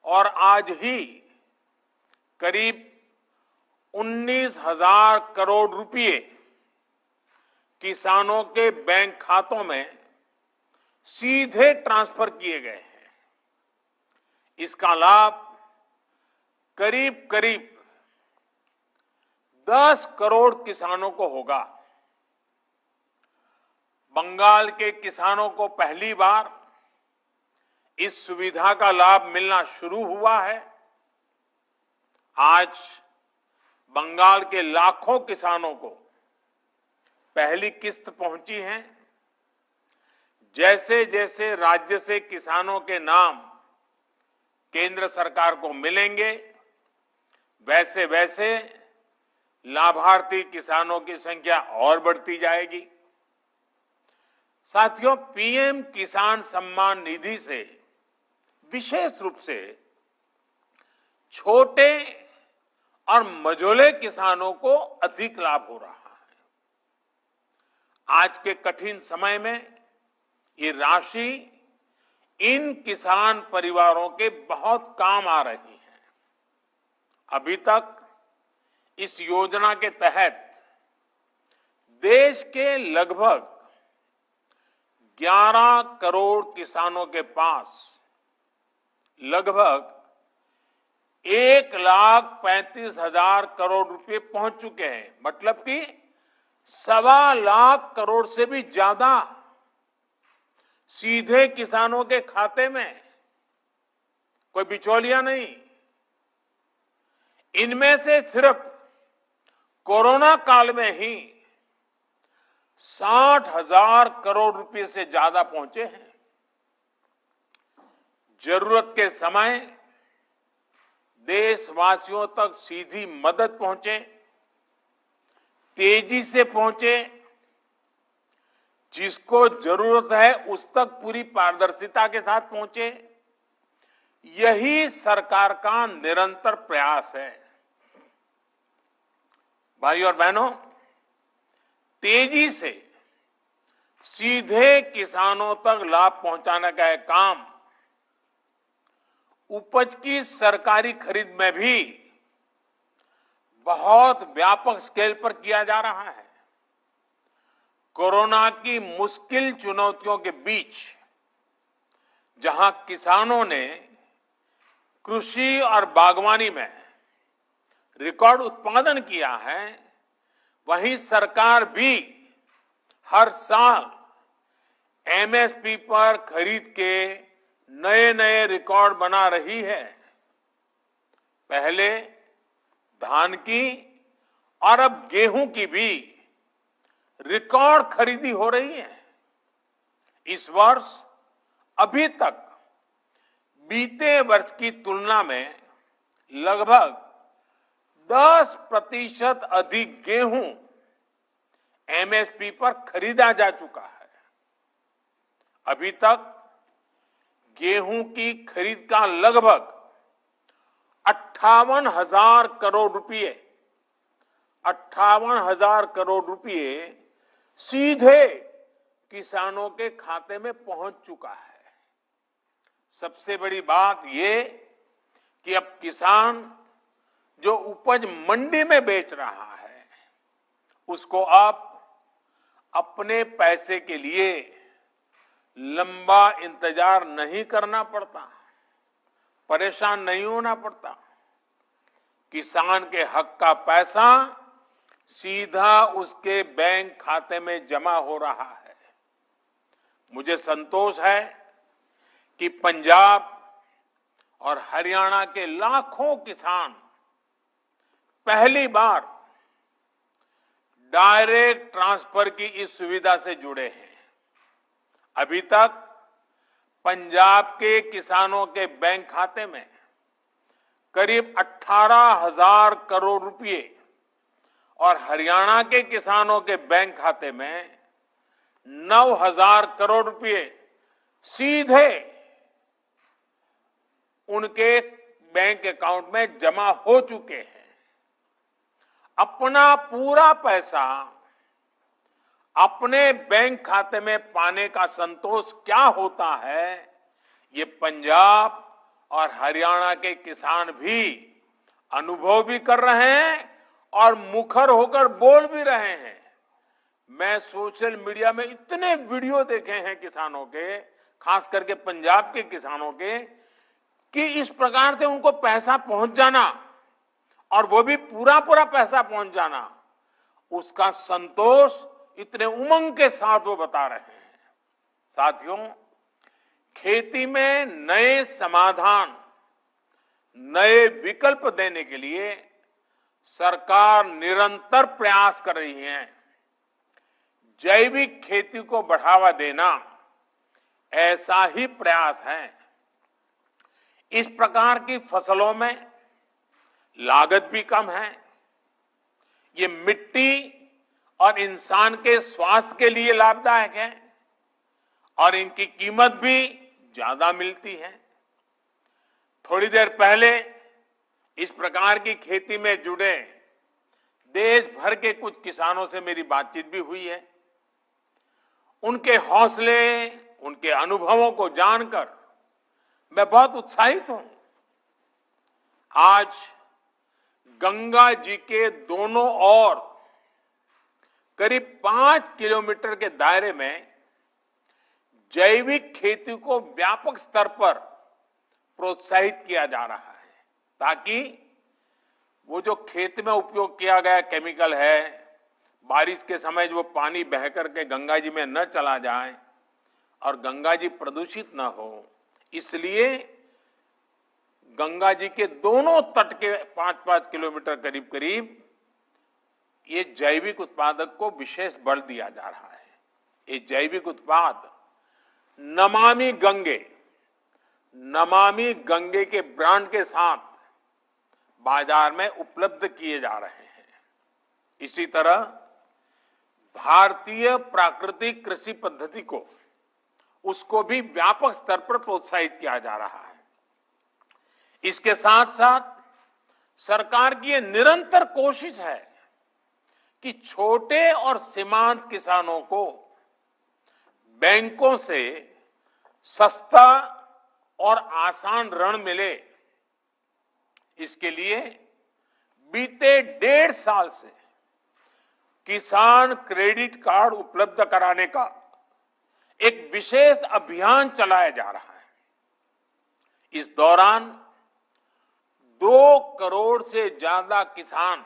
और आज ही करीब 19,000 करोड़ रुपए किसानों के बैंक खातों में सीधे ट्रांसफर किए गए हैं। इसका लाभ करीब करीब 10 करोड़ किसानों को होगा। बंगाल के किसानों को पहली बार इस सुविधा का लाभ मिलना शुरू हुआ है। आज बंगाल के लाखों किसानों को पहली किस्त पहुंची है। जैसे जैसे राज्य से किसानों के नाम केंद्र सरकार को मिलेंगे, वैसे वैसे लाभार्थी किसानों की संख्या और बढ़ती जाएगी। साथियों, पीएम किसान सम्मान निधि से विशेष रूप से छोटे और मझोले किसानों को अधिक लाभ हो रहा है। आज के कठिन समय में ये राशि इन किसान परिवारों के बहुत काम आ रही है। अभी तक इस योजना के तहत देश के लगभग 11 करोड़ किसानों के पास लगभग 1,35,000 करोड़ रुपए पहुंच चुके हैं। मतलब कि 1.25 लाख करोड़ से भी ज्यादा सीधे किसानों के खाते में, कोई बिचौलिया नहीं। इनमें से सिर्फ कोरोना काल में ही 60,000 करोड़ रुपए से ज्यादा पहुंचे हैं। जरूरत के समय देशवासियों तक सीधी मदद पहुंचे, तेजी से पहुंचे, जिसको जरूरत है उस तक पूरी पारदर्शिता के साथ पहुंचे। यही सरकार का निरंतर प्रयास है। भाइयों और बहनों, तेजी से सीधे किसानों तक लाभ पहुंचाने का यह काम उपज की सरकारी खरीद में भी बहुत व्यापक स्केल पर किया जा रहा है। कोरोना की मुश्किल चुनौतियों के बीच जहां किसानों ने कृषि और बागवानी में रिकॉर्ड उत्पादन किया है, वहीं सरकार भी हर साल एमएसपी पर खरीद के नए नए रिकॉर्ड बना रही है। पहले धान की और अब गेहूं की भी रिकॉर्ड खरीदी हो रही है। इस वर्ष अभी तक बीते वर्ष की तुलना में लगभग 10% अधिक गेहूं एमएसपी पर खरीदा जा चुका है। अभी तक गेहूं की खरीद का लगभग 58,000 करोड़ रुपए 58,000 करोड़ रुपए सीधे किसानों के खाते में पहुंच चुका है। सबसे बड़ी बात ये कि अब किसान जो उपज मंडी में बेच रहा है, उसको अब अपने पैसे के लिए लंबा इंतजार नहीं करना पड़ता, परेशान नहीं होना पड़ता। किसान के हक का पैसा सीधा उसके बैंक खाते में जमा हो रहा है। मुझे संतोष है कि पंजाब और हरियाणा के लाखों किसान पहली बार डायरेक्ट ट्रांसफर की इस सुविधा से जुड़े हैं। अभी तक पंजाब के किसानों के बैंक खाते में करीब 18,000 करोड़ रुपए और हरियाणा के किसानों के बैंक खाते में 9,000 करोड़ रुपए सीधे उनके बैंक अकाउंट में जमा हो चुके हैं। अपना पूरा पैसा अपने बैंक खाते में पाने का संतोष क्या होता है, ये पंजाब और हरियाणा के किसान भी अनुभव भी कर रहे हैं और मुखर होकर बोल भी रहे हैं। मैं सोशल मीडिया में इतने वीडियो देखे हैं किसानों के, खास करके पंजाब के किसानों के, कि इस प्रकार से उनको पैसा पहुंच जाना और वो भी पूरा पूरा पैसा पहुंच जाना, उसका संतोष इतने उमंग के साथ वो बता रहे हैं। साथियों, खेती में नए समाधान, नए विकल्प देने के लिए सरकार निरंतर प्रयास कर रही है। जैविक खेती को बढ़ावा देना ऐसा ही प्रयास है। इस प्रकार की फसलों में लागत भी कम है, ये मिट्टी और इंसान के स्वास्थ्य के लिए लाभदायक है और इनकी कीमत भी ज्यादा मिलती है। थोड़ी देर पहले इस प्रकार की खेती में जुड़े देश भर के कुछ किसानों से मेरी बातचीत भी हुई है। उनके हौसले, उनके अनुभवों को जानकर मैं बहुत उत्साहित हूं। आज गंगा जी के दोनों ओर करीब 5 किलोमीटर के दायरे में जैविक खेती को व्यापक स्तर पर प्रोत्साहित किया जा रहा है, ताकि वो जो खेत में उपयोग किया गया केमिकल है, बारिश के समय जो वो पानी बह करके गंगा जी में न चला जाए और गंगा जी प्रदूषित न हो, इसलिए गंगा जी के दोनों तट के 5-5 किलोमीटर करीब करीब ये जैविक उत्पादक को विशेष बल दिया जा रहा है। ये जैविक उत्पाद नमामि गंगे के ब्रांड के साथ बाजार में उपलब्ध किए जा रहे हैं। इसी तरह भारतीय प्राकृतिक कृषि पद्धति को उसको भी व्यापक स्तर पर प्रोत्साहित किया जा रहा है। इसके साथ साथ सरकार की ये निरंतर कोशिश है कि छोटे और सीमांत किसानों को बैंकों से सस्ता और आसान ऋण मिले। इसके लिए बीते 1.5 साल से किसान क्रेडिट कार्ड उपलब्ध कराने का एक विशेष अभियान चलाया जा रहा है। इस दौरान 2 करोड़ से ज्यादा किसान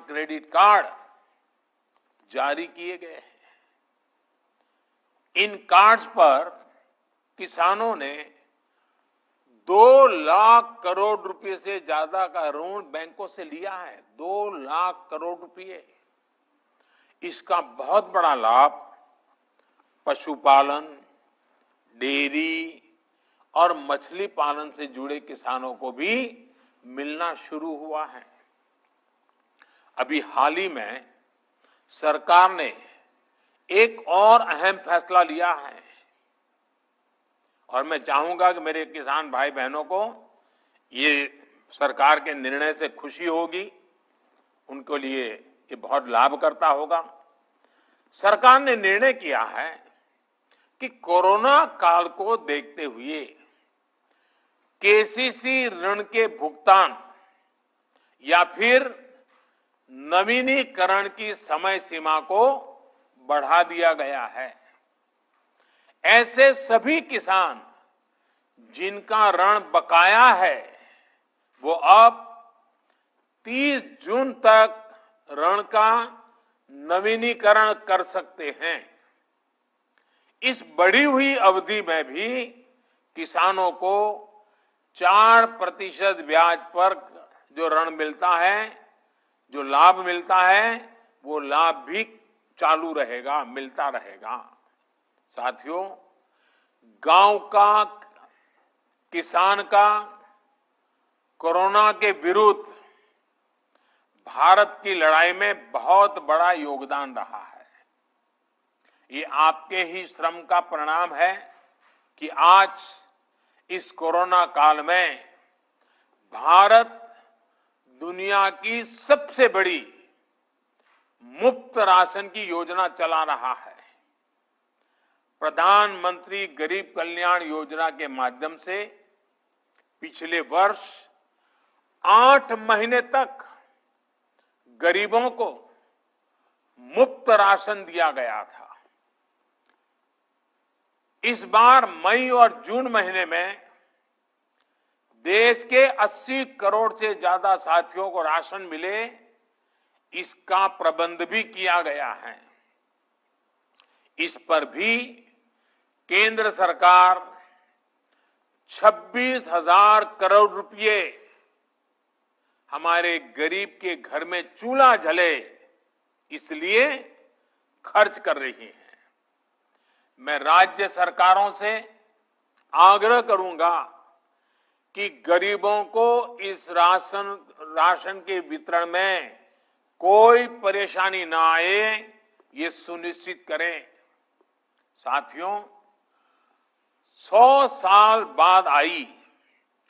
क्रेडिट कार्ड जारी किए गए हैं। इन कार्ड्स पर किसानों ने 2 लाख करोड़ रुपए से ज्यादा का ऋण बैंकों से लिया है। 2 लाख करोड़ रुपए। इसका बहुत बड़ा लाभ पशुपालन, डेयरी और मछली पालन से जुड़े किसानों को भी मिलना शुरू हुआ है। अभी हाल ही में सरकार ने एक और अहम फैसला लिया है और मैं चाहूंगा कि मेरे किसान भाई बहनों को ये सरकार के निर्णय से खुशी होगी, उनके लिए ये बहुत लाभकर्ता होगा। सरकार ने निर्णय किया है कि कोरोना काल को देखते हुए केसीसी ऋण के भुगतान या फिर नवीनीकरण की समय सीमा को बढ़ा दिया गया है। ऐसे सभी किसान जिनका ऋण बकाया है वो अब 30 जून तक ऋण का नवीनीकरण कर सकते हैं। इस बढ़ी हुई अवधि में भी किसानों को 4% ब्याज पर जो ऋण मिलता है, जो लाभ मिलता है, वो लाभ भी चालू रहेगा, मिलता रहेगा। साथियों, गांव का किसान का कोरोना के विरुद्ध भारत की लड़ाई में बहुत बड़ा योगदान रहा है। ये आपके ही श्रम का परिणाम है कि आज इस कोरोना काल में भारत दुनिया की सबसे बड़ी मुफ्त राशन की योजना चला रहा है। प्रधानमंत्री गरीब कल्याण योजना के माध्यम से पिछले वर्ष 8 महीने तक गरीबों को मुफ्त राशन दिया गया था। इस बार मई और जून महीने में देश के 80 करोड़ से ज्यादा साथियों को राशन मिले, इसका प्रबंध भी किया गया है। इस पर भी केंद्र सरकार 26,000 करोड़ रुपए हमारे गरीब के घर में चूल्हा जले इसलिए खर्च कर रही है। मैं राज्य सरकारों से आग्रह करूंगा कि गरीबों को इस राशन के वितरण में कोई परेशानी ना आए, ये सुनिश्चित करें। साथियों, 100 साल बाद आई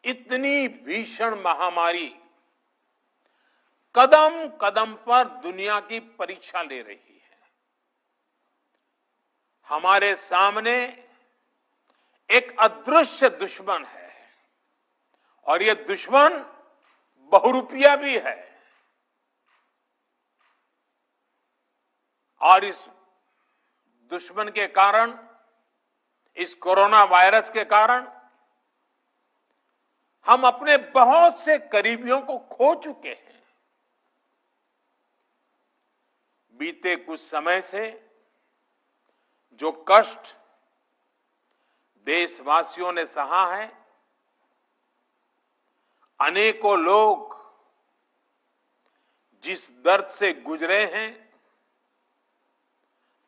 इतनी भीषण महामारी कदम कदम पर दुनिया की परीक्षा ले रही है। हमारे सामने एक अदृश्य दुश्मन है और ये दुश्मन बहुरूपिया भी है और इस दुश्मन के कारण इस कोरोना वायरस के कारण हम अपने बहुत से करीबियों को खो चुके हैं। बीते कुछ समय से जो कष्ट देशवासियों ने सहा है, अनेकों लोग जिस दर्द से गुजरे हैं,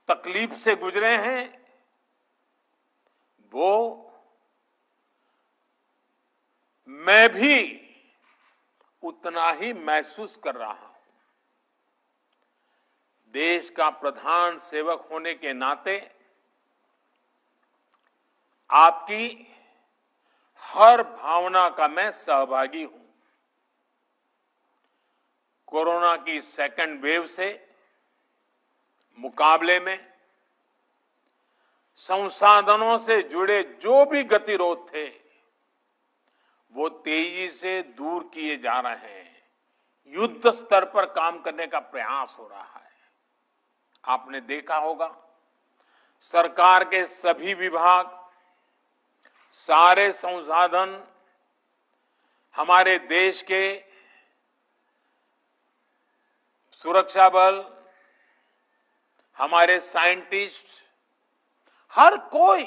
तकलीफ से गुजरे हैं, वो मैं भी उतना ही महसूस कर रहा हूं। देश का प्रधान सेवक होने के नाते आपकी हर भावना का मैं सहभागी हूं। कोरोना की सेकंड वेव से मुकाबले में संसाधनों से जुड़े जो भी गतिरोध थे, वो तेजी से दूर किए जा रहे हैं। युद्ध स्तर पर काम करने का प्रयास हो रहा है। आपने देखा होगा, सरकार के सभी विभाग, सारे संसाधन, हमारे देश के सुरक्षा बल, हमारे साइंटिस्ट, हर कोई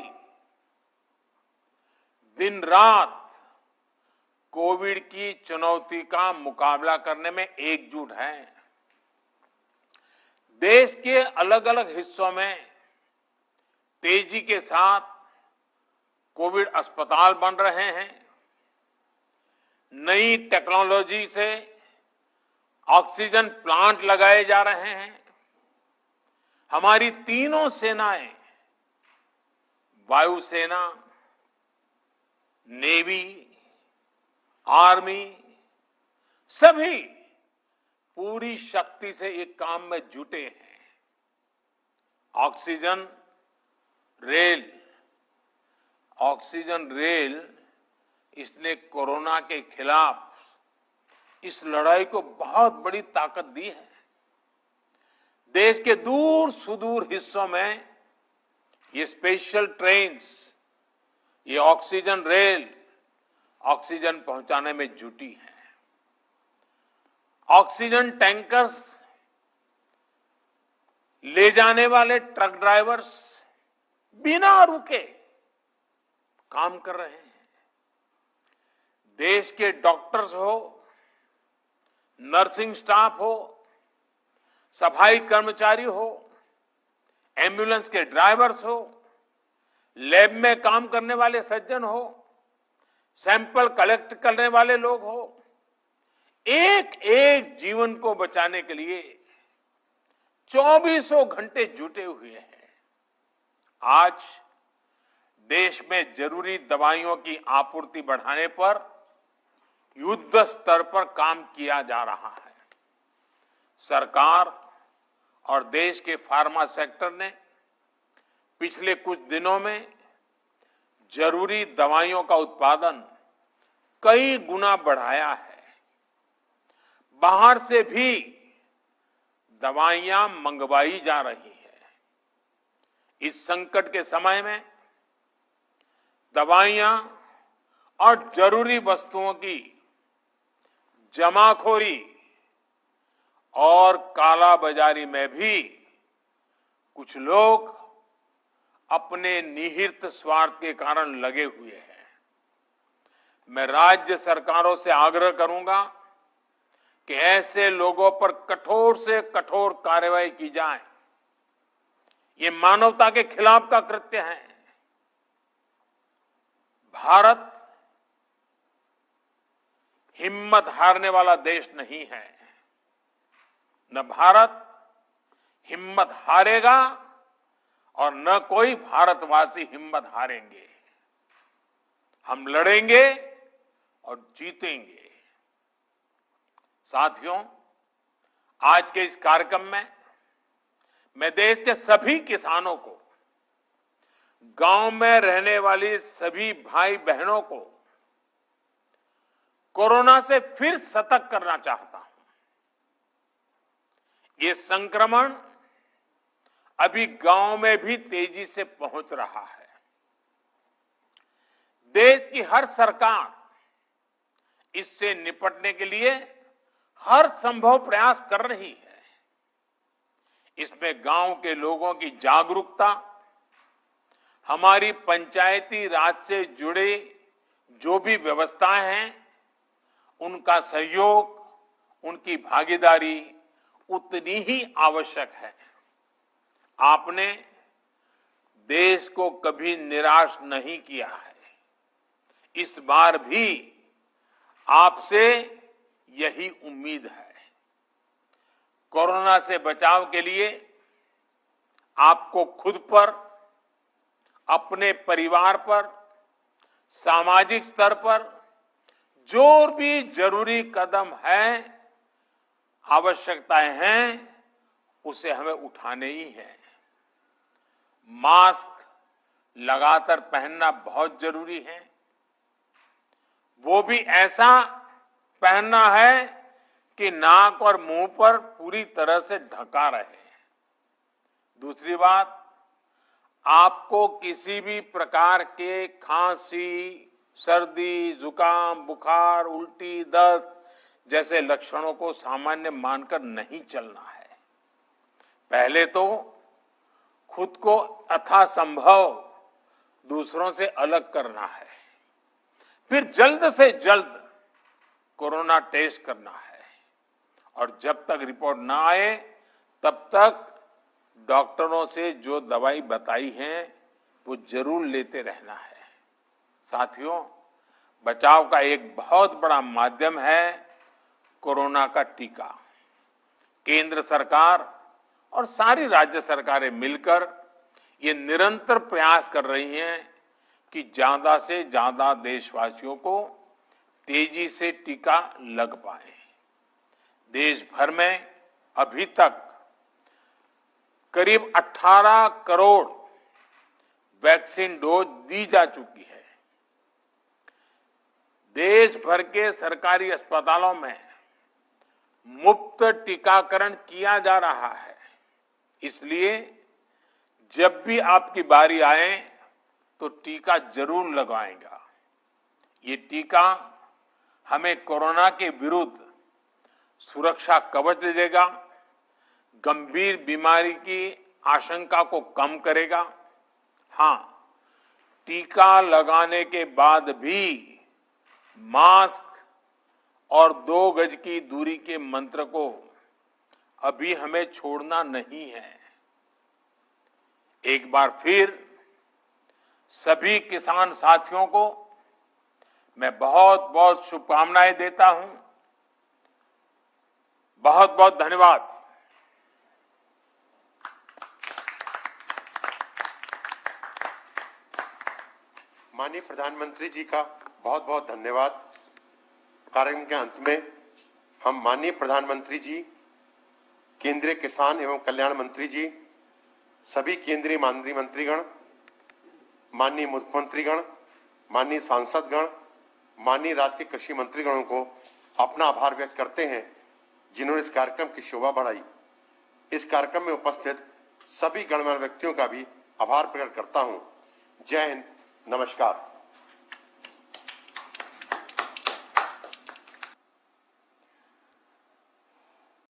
दिन रात कोविड की चुनौती का मुकाबला करने में एकजुट है। देश के अलग अलग हिस्सों में तेजी के साथ कोविड अस्पताल बन रहे हैं। नई टेक्नोलॉजी से ऑक्सीजन प्लांट लगाए जा रहे हैं। हमारी तीनों सेनाएं, वायुसेना, नेवी, आर्मी, सभी पूरी शक्ति से एक काम में जुटे हैं। ऑक्सीजन रेल इसने कोरोना के खिलाफ इस लड़ाई को बहुत बड़ी ताकत दी है। देश के दूर सुदूर हिस्सों में ये स्पेशल ट्रेन्स, ये ऑक्सीजन रेल ऑक्सीजन पहुंचाने में जुटी है। ऑक्सीजन टैंकर्स ले जाने वाले ट्रक ड्राइवर्स बिना रुके काम कर रहे हैं। देश के डॉक्टर्स हो, नर्सिंग स्टाफ हो, सफाई कर्मचारी हो, एम्बुलेंस के ड्राइवर्स हो, लैब में काम करने वाले सज्जन हो, सैंपल कलेक्ट करने वाले लोग हो, एक एक जीवन को बचाने के लिए 24 घंटे जुटे हुए हैं। आज देश में जरूरी दवाइयों की आपूर्ति बढ़ाने पर युद्ध स्तर पर काम किया जा रहा है। सरकार और देश के फार्मा सेक्टर ने पिछले कुछ दिनों में जरूरी दवाइयों का उत्पादन कई गुना बढ़ाया है। बाहर से भी दवाइयां मंगवाई जा रही है। इस संकट के समय में दवाइयां और जरूरी वस्तुओं की जमाखोरी और कालाबाजारी में भी कुछ लोग अपने निहित स्वार्थ के कारण लगे हुए हैं। मैं राज्य सरकारों से आग्रह करूंगा कि ऐसे लोगों पर कठोर से कठोर कार्रवाई की जाए। ये मानवता के खिलाफ का कृत्य है। भारत हिम्मत हारने वाला देश नहीं है। न भारत हिम्मत हारेगा और न कोई भारतवासी हिम्मत हारेंगे। हम लड़ेंगे और जीतेंगे। साथियों, आज के इस कार्यक्रम में मैं देश के सभी किसानों को, गांव में रहने वाली सभी भाई बहनों को कोरोना से फिर सतर्क करना चाहता हूं। ये संक्रमण अभी गांव में भी तेजी से पहुंच रहा है। देश की हर सरकार इससे निपटने के लिए हर संभव प्रयास कर रही है। इसमें गांव के लोगों की जागरूकता, हमारी पंचायती राज से जुड़े जो भी व्यवस्थाएं हैं, उनका सहयोग, उनकी भागीदारी उतनी ही आवश्यक है। आपने देश को कभी निराश नहीं किया है। इस बार भी आपसे यही उम्मीद है। कोरोना से बचाव के लिए आपको खुद पर, अपने परिवार पर, सामाजिक स्तर पर जो भी जरूरी कदम है, आवश्यकताएं हैं, उसे हमें उठाने ही है। मास्क लगातार पहनना बहुत जरूरी है। वो भी ऐसा पहनना है कि नाक और मुंह पर पूरी तरह से ढका रहे। दूसरी बात, आपको किसी भी प्रकार के खांसी, सर्दी, जुकाम, बुखार, उल्टी, दस्त जैसे लक्षणों को सामान्य मानकर नहीं चलना है। पहले तो खुद को यथासंभव दूसरों से अलग करना है, फिर जल्द से जल्द कोरोना टेस्ट करना है, और जब तक रिपोर्ट ना आए तब तक डॉक्टरों से जो दवाई बताई है वो जरूर लेते रहना है। साथियों, बचाव का एक बहुत बड़ा माध्यम है कोरोना का टीका। केंद्र सरकार और सारी राज्य सरकारें मिलकर ये निरंतर प्रयास कर रही हैं कि ज्यादा से ज्यादा देशवासियों को तेजी से टीका लग पाए। देश भर में अभी तक करीब 18 करोड़ वैक्सीन डोज दी जा चुकी है। देश भर के सरकारी अस्पतालों में मुफ्त टीकाकरण किया जा रहा है। इसलिए जब भी आपकी बारी आए तो टीका जरूर लगवाएगा। ये टीका हमें कोरोना के विरुद्ध सुरक्षा कवच देगा, गंभीर बीमारी की आशंका को कम करेगा। हाँ, टीका लगाने के बाद भी मास्क और 2 गज की दूरी के मंत्र को अभी हमें छोड़ना नहीं है। एक बार फिर सभी किसान साथियों को मैं बहुत बहुत शुभकामनाएं देता हूं। बहुत बहुत धन्यवाद। माननीय प्रधानमंत्री जी का बहुत बहुत धन्यवाद। कार्यक्रम के अंत में हम माननीय प्रधानमंत्री जी, केंद्रीय किसान एवं कल्याण मंत्री जी, सभी केंद्रीय माननीय मंत्रीगण, माननीय मुख्यमंत्रीगण, माननीय सांसदगण, माननीय राज्य के कृषि मंत्रीगणों को अपना आभार व्यक्त करते हैं जिन्होंने इस कार्यक्रम की शोभा बढ़ाई। इस कार्यक्रम में उपस्थित सभी गणमान्य व्यक्तियों का भी आभार प्रकट करता हूं। जय हिंद, नमस्कार।